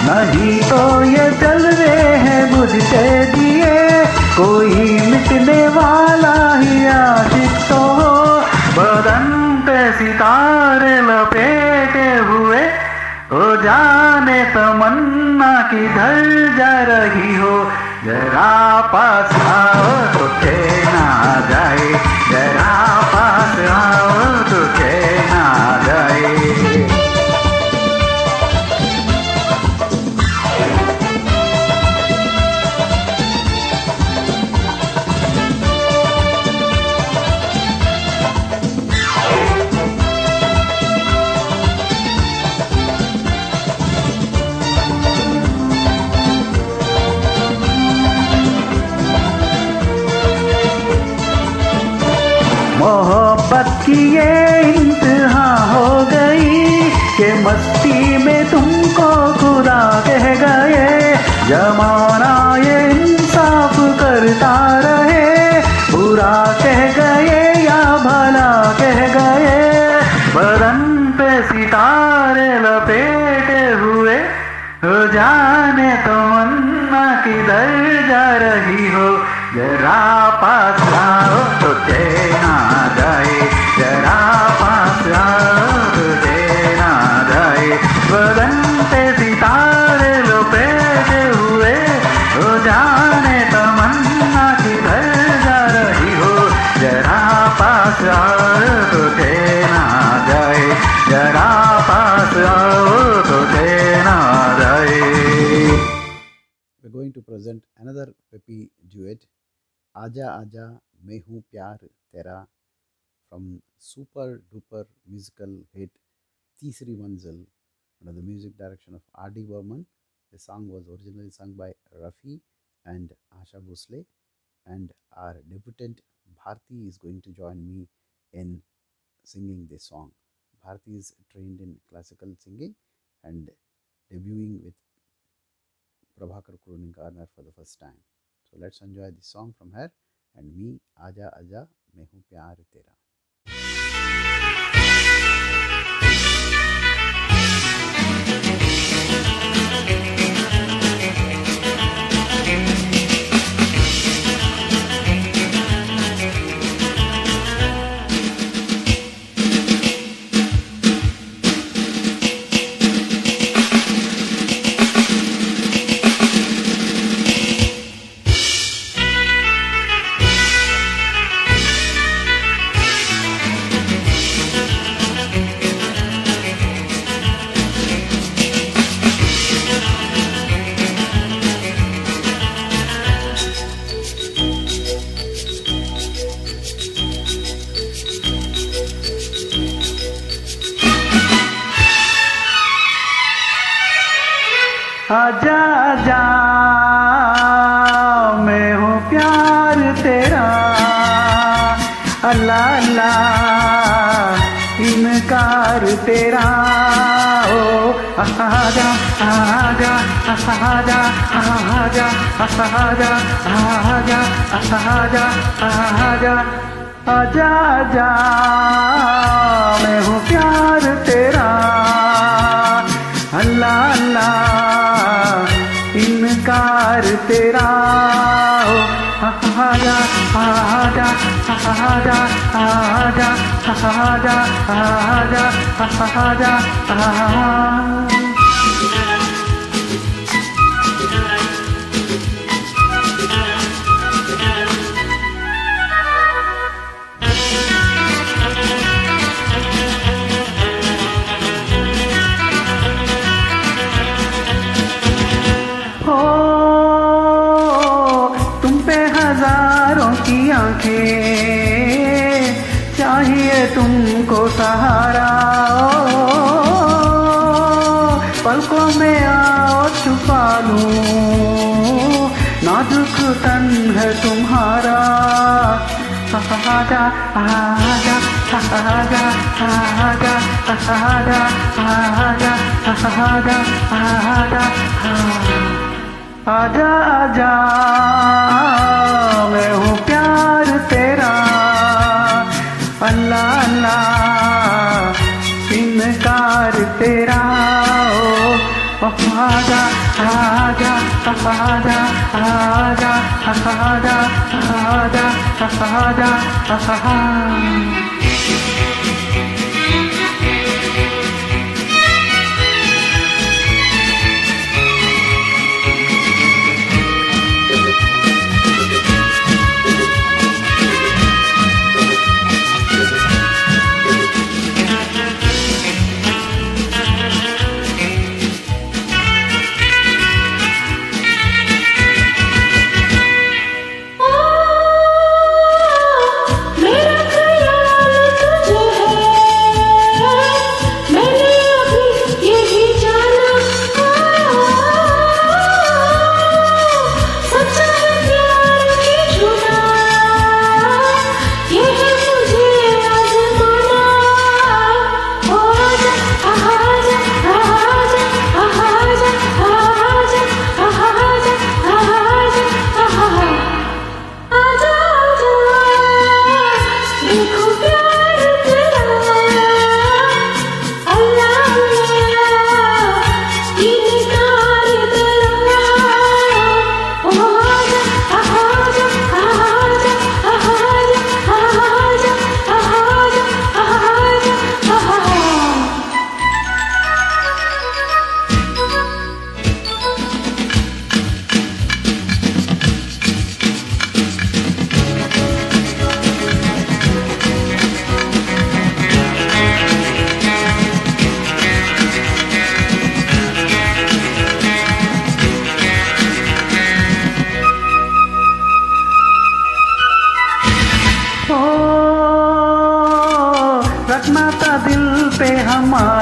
नहीं तो ये जलवे हैं मुझसे दिए, कोई मिटने वाला ही आशिक तो हो। बदन पे सितारे लपेटे हुए, ओ जाने तमन्ना किधर जा रही हो, जरा पास आओ तो चैन आ जाए, जरा पास आओ तो चैन आ जाए। मोहब्बत की ये इंतहा हो गई कि मस्ती में तुमको खुदा कह गए, जमाना ये इंसाफ करता रहे, बुरा कह गए या भला कह गए। बदन पे सितारे लपेटे हुए, जाने तमन्ना किधर जा रही हो, जरा पास आओ तो चैन आ जाए, जरा पास आओ तो चैन आ जाए। बदन पे सितारे लपेटे हुए, हो जाने तमन्ना किधर जा रही हो, जरा पास आओ तो चैन आ जाए, जरा पास आओ तो चैन आ जाए। We're going to present another peppy duet, Aaja Aaja मैं हूँ प्यार तेरा, from super duper musical hit तीसरी मंजिल, under the music direction of R.D. Burman. The song was originally sung by Rafi and Asha Bhosle, and our debutant Bharti is going to join me in singing this song. Bharti is trained in classical singing and debuting with Prabhakar Crooning Corner for the first time. So let's enjoy this song from her and me, Aaja Aaja मैं हूँ प्यार तेरा. आजा आजा मैं हूँ प्यार तेरा, अल्लाह अल्लाह इनकार तेरा। ओ आजा आजा आजा आजा आजा आजा आजा आजा आजा आजा मैं हूँ प्यार तेरा, अल्लाह अल्लाह इनकार तेरा। ओ आजा आजा आजा आजा आजा आजा आजा। चाहिए तुमको सहारा, पलकों में आओ छुपा लूं, नाजुक तन है तुम्हारा। आजा आजा आजा आजा आजा आजा आजा आजा आजा मैं हूँ प्यार तेरा, अल्लाह अल्लाह इनकार तेरा। ओ आजा आजा आजा आजा आजा आजा आजा। मेरा ख्याल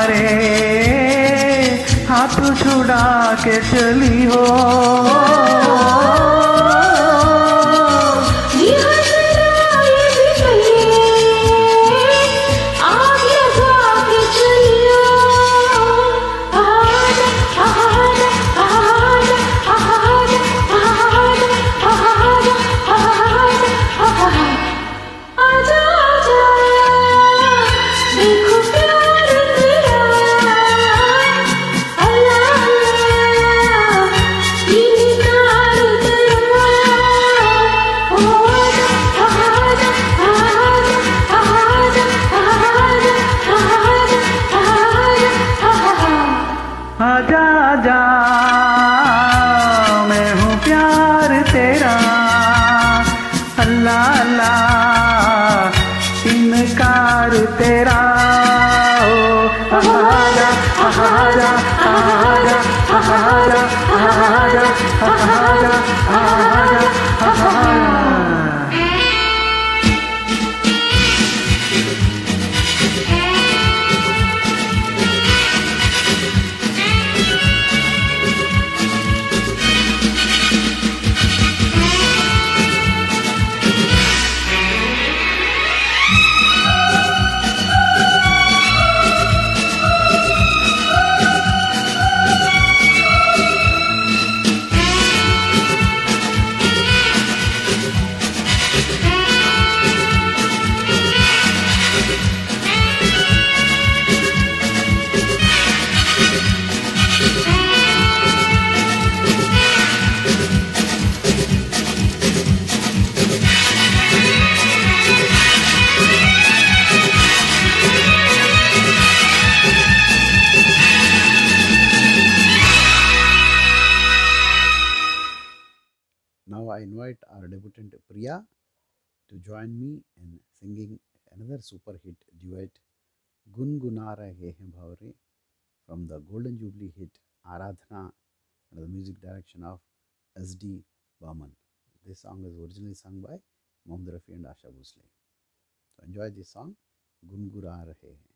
तुम्हारे हाथ छुड़ा के चली हो। आजा आजा मैं हूँ प्यार तेरा, अल्लाह अल्लाह इनकार तेरा। ओ आजा आजा आजा आजा आजा आजा आजा। Now I invite our debutant Priya to join me in singing another super hit duet, Gungunar Hai Hai Bhavre, from the Golden Jubilee hit Aradhana under the music direction of S.D. Burman. This song is originally sung by Mohammed Rafi and Asha Bhosle. So enjoy this song, Gungunar Hai Hai.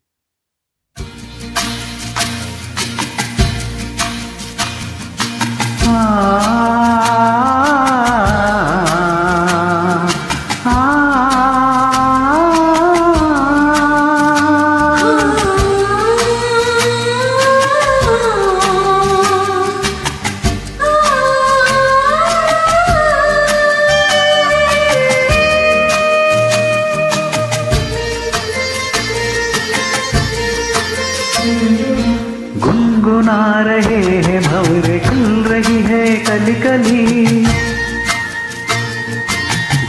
गुनगुना रहे हैं भंवरे, खिल रही है कली कली।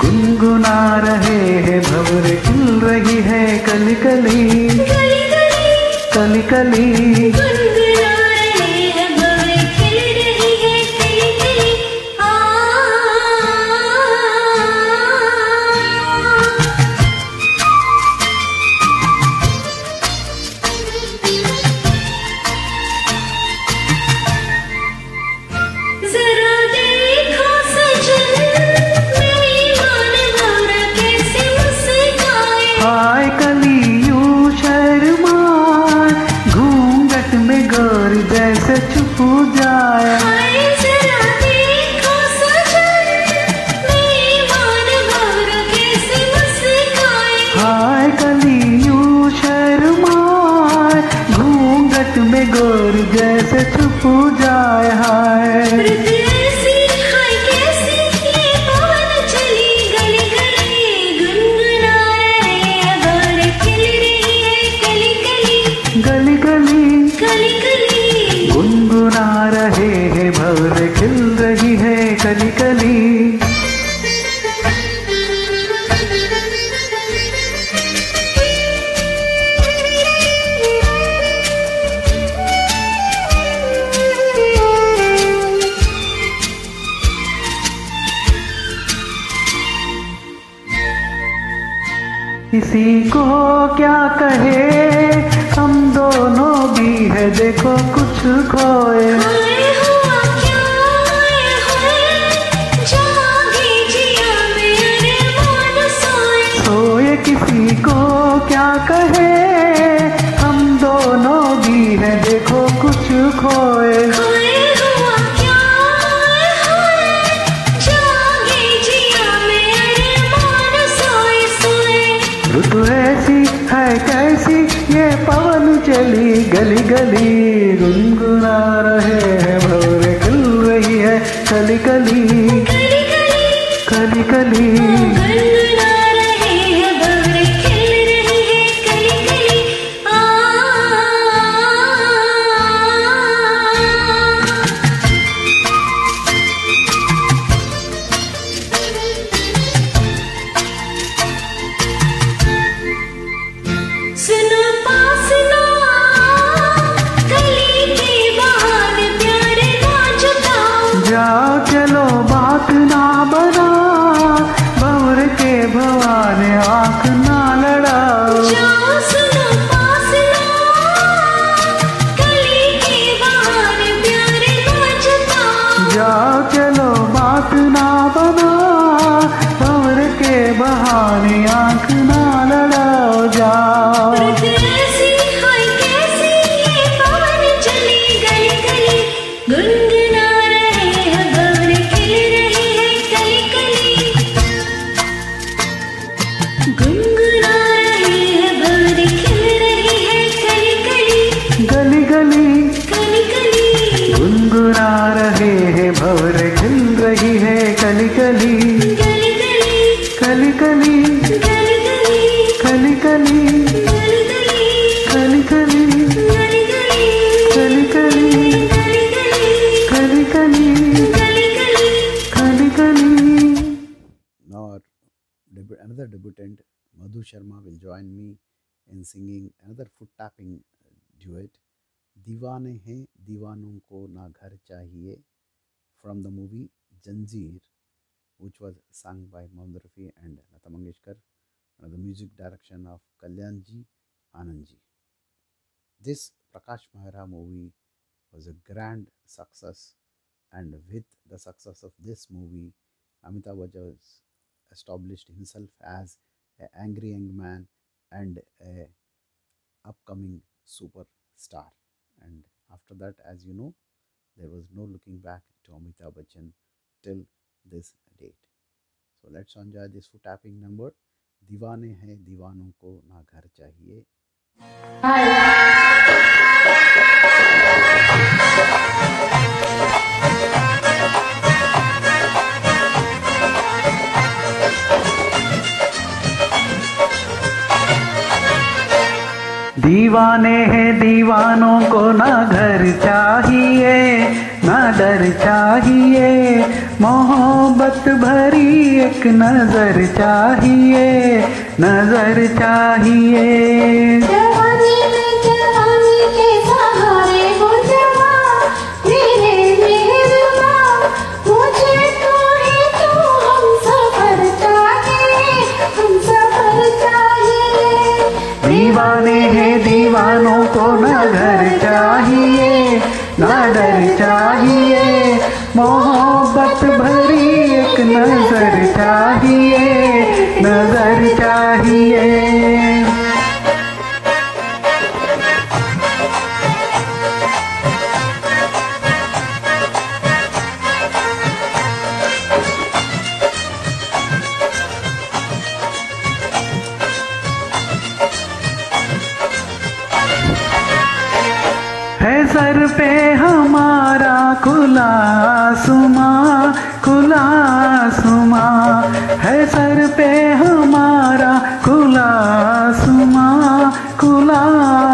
गुनगुना रहे हैं भंवरे, खिल रही है कली कली कली कली। जैसे छुप जाए हाय। गली गली गुनगुना रहे हैं भंवरे, खिल रही है कली कली। किसी को क्या कहे, हम दोनों भी है देखो कुछ खोए। सोए किसी को क्या कहे, हम दोनों भी ऋतु ऐसी है कैसी ये पवन चली गली गली, गुनगुना रहे हैं भंवर खिल रही है कली कली कली कली। गुनगुना रहे हैं भंवर खिल रही है कली कली। सुनो पास ना कली के बहाने प्यार ना जताओ। जाओ चलो बात ना बना, भंवर के भवाने आंख ना लड़ाओ। जाओ सुनो पास ना कली के बहाने प्यार ना जताओ। जाओ चलो बात ना बना, भंवर के बहाने आंख ना लड़ाओ। जाओ रुत ऐसी हाय कैसी ये पवन चली गली गली, गुनगुना रहे हैं भंवर खिल रही है कली कली। गुनगुना रहे हैं भंवर खिल रही है कली कली गली गली कली कली। गुनगुना रहे हैं भंवर खिल रही है कली कली गली गली कली कली गली कली गली कली गली गली कली कली गली गली कली कली कली कली गली गली। कली कली। Now another debutant, Madhu Sharma, will join me in singing another foot tapping duet, दीवाने हैं दीवानों को ना घर चाहिए, from the movie Janjeer, which was sung by Mohammed Rafi and Lata Mangeshkar under the music direction of Kalyanji Anandji. This Prakash Mehra movie was a grand success, and with the success of this movie, Amitabh Bachchan established himself as an angry young man and a upcoming superstar. And after that, as you know, there was no looking back to Amitabh Bachchan till this date. So let's enjoy this foot tapping number, दीवाने हैं दीवानों को ना घर चाहिए। दीवाने हैं दीवानों को ना घर चाहिए ना डर चाहिए, मोहब्बत भरी एक नजर चाहिए नजर चाहिए। जवानी में जवानी के सहारे हो जवां, मेरे मेहरबा मुझे तो ही तो हम सफर चाहिए हम सफर चाहिए। दीवाने हैं दीवानों को ना घर चाहिए ना डर चाहिए, मोहब्बत भरी एक नजर चाहिए नजर चाहिए। है सर पे हमारा खुला आसमां, है सर पे हमारा खुला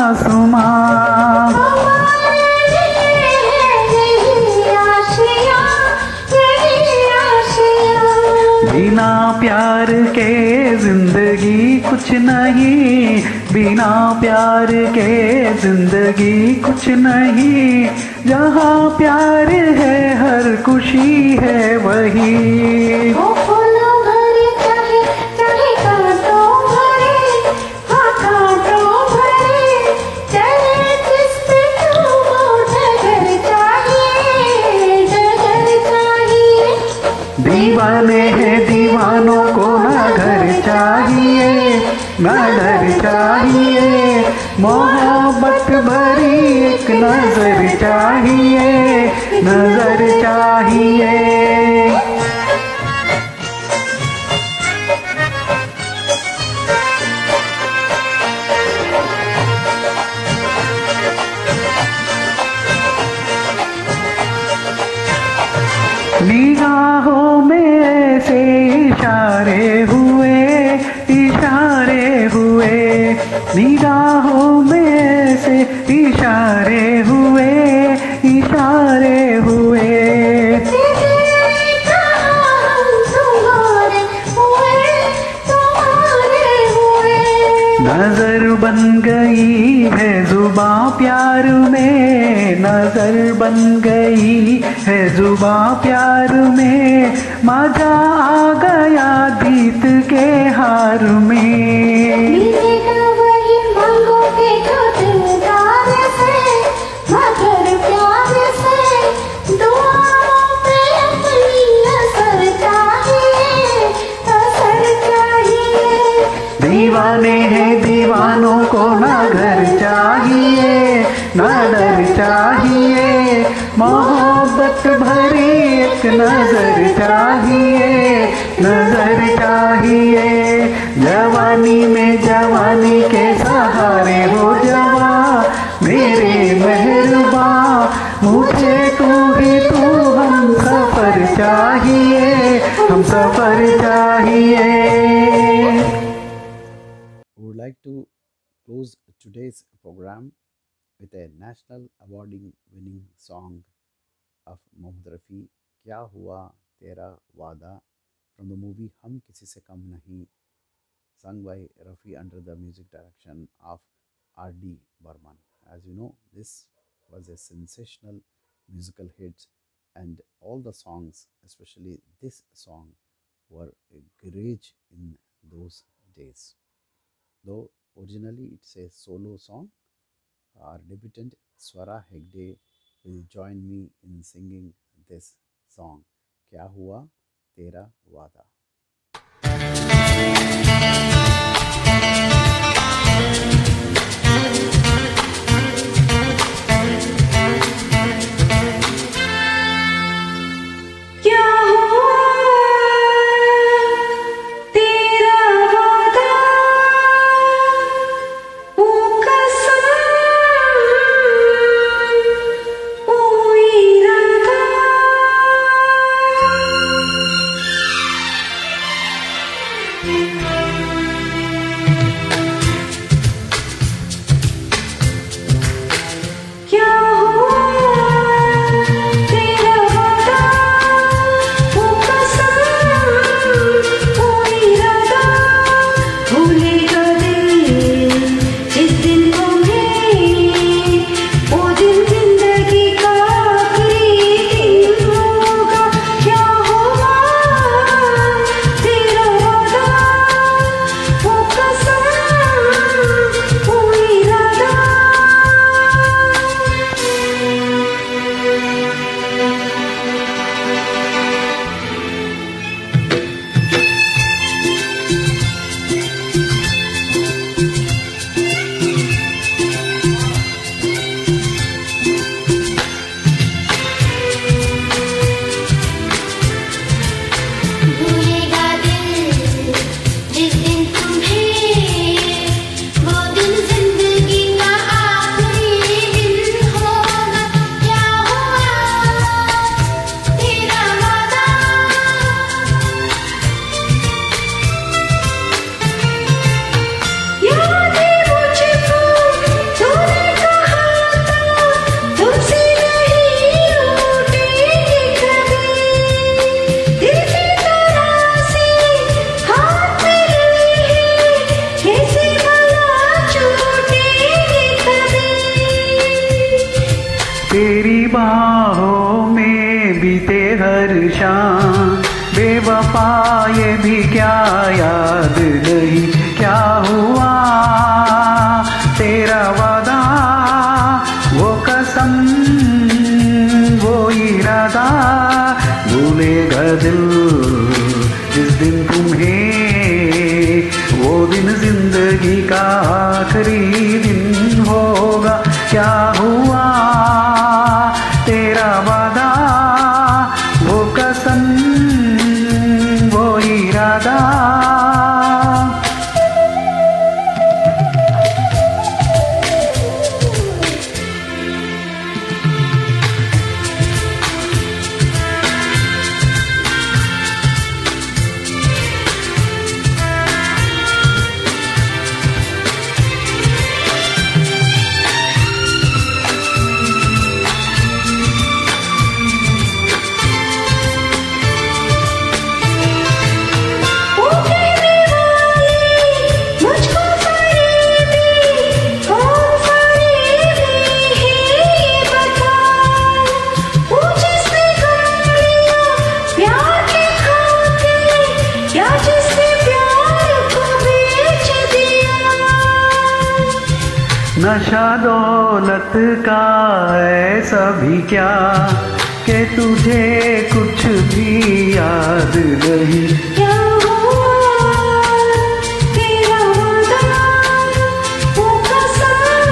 आसमां। बिना प्यार के जिंदगी कुछ नहीं, बिना प्यार के जिंदगी कुछ नहीं, जहाँ प्यार है हर खुशी है वही। वो फूलों भरे चाहे चाहे कांटों भरे, हाँ कांटों भरे, चले जिस पे तो वो डगर चाहिए डगर चाहिए। दीवाने हैं दीवानों को ना घर चाहिए ना डर चाहिए, मोहब्बत भरी एक नजर चाहिए नजर चाहिए। इशारे हुए, इशारे हुए। नजर बन गई है जुबां प्यार में, नजर बन गई है जुबां प्यार में, मजा आ गया जीत के हार में। दीवाने हैं दीवानों को ना घर चाहिए, ना डर चाहिए, मोहब्बत भरी एक नजर चाहिए, नजर चाहिए। जवानी में जवानी के सहारे हो जवा मेरे मेहरबा, मुझे तू ही तू, हम सफर चाहिए, हम सफर चाहिए। would like to close today's program with a national awarding winning song of Mohammad Rafi, Kya Hua Tera Wada, from the movie Hum Kisi Se Kam Nahi, sung by Rafi under the music direction of R.D. Burman. As you know, this was a sensational musical hit, and all the songs, especially this song, were a great in those days. Though originally it's a solo song, our debutant Swara Hegde will join me in singing this song, Kya Hua Tera Wada. तेरी बाहों में बीते हर शाम, बेवफा ये भी क्या याद नहीं, क्या हुआ तेरा वादा, वो कसम वो इरादा, भूलेगा दिल जिस दिन तुम्हें, वो दिन जिंदगी का आखिरी दिन होगा। क्या हुआ तेरा वादा, वो कसम वो इरादा। नशा दौलत का ऐसा भी क्या कि तुझे कुछ भी याद नहीं। क्या हुआ तेरा वादा, वो कसम,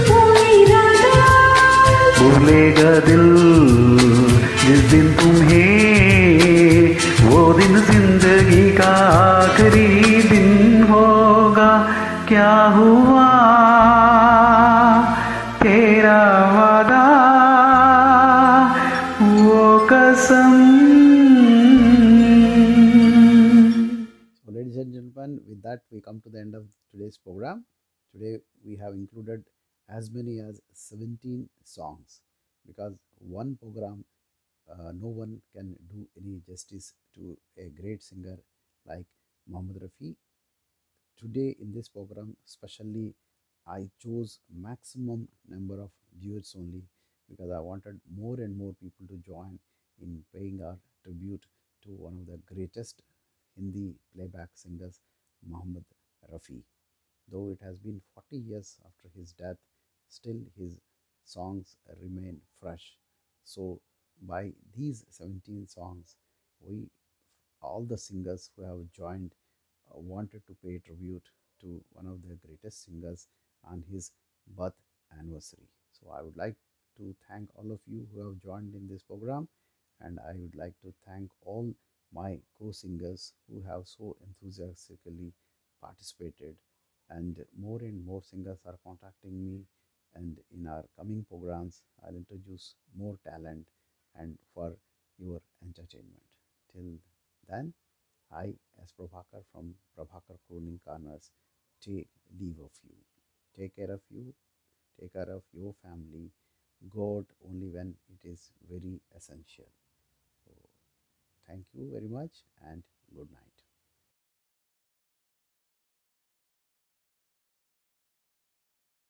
वो इरादा। भूलेगा दिल जिस दिन तुम्हें, वो दिन जिंदगी का आखिरी दिन होगा। क्या हुआ तेरा वादा, वो कसम। So, ladies and gentlemen, with that, we come to the end of today's program. Today, we have included as many as 17 songs because one program, no one can do any justice to a great singer like Mohammed Rafi. Today, in this program, especially, I chose maximum number of duets only because I wanted more and more people to join in paying our tribute to one of the greatest Hindi playback singers, Mohammed Rafi. Though it has been 40 years after his death, still his songs remain fresh. So, by these 17 songs, we all the singers who have joined wanted to pay tribute to one of the greatest singers on his birth anniversary. So, I would like to thank all of you who have joined in this program, and I would like to thank all my co-singers who have so enthusiastically participated. And more singers are contacting me, and in our coming programs I'll introduce more talent and for your entertainment. Till then, I, as Prabhakar from Prabhakar Crooning Corners, take leave of you. Take care of you, take care of your family. Go out only when it is very essential. So, thank you very much and good night.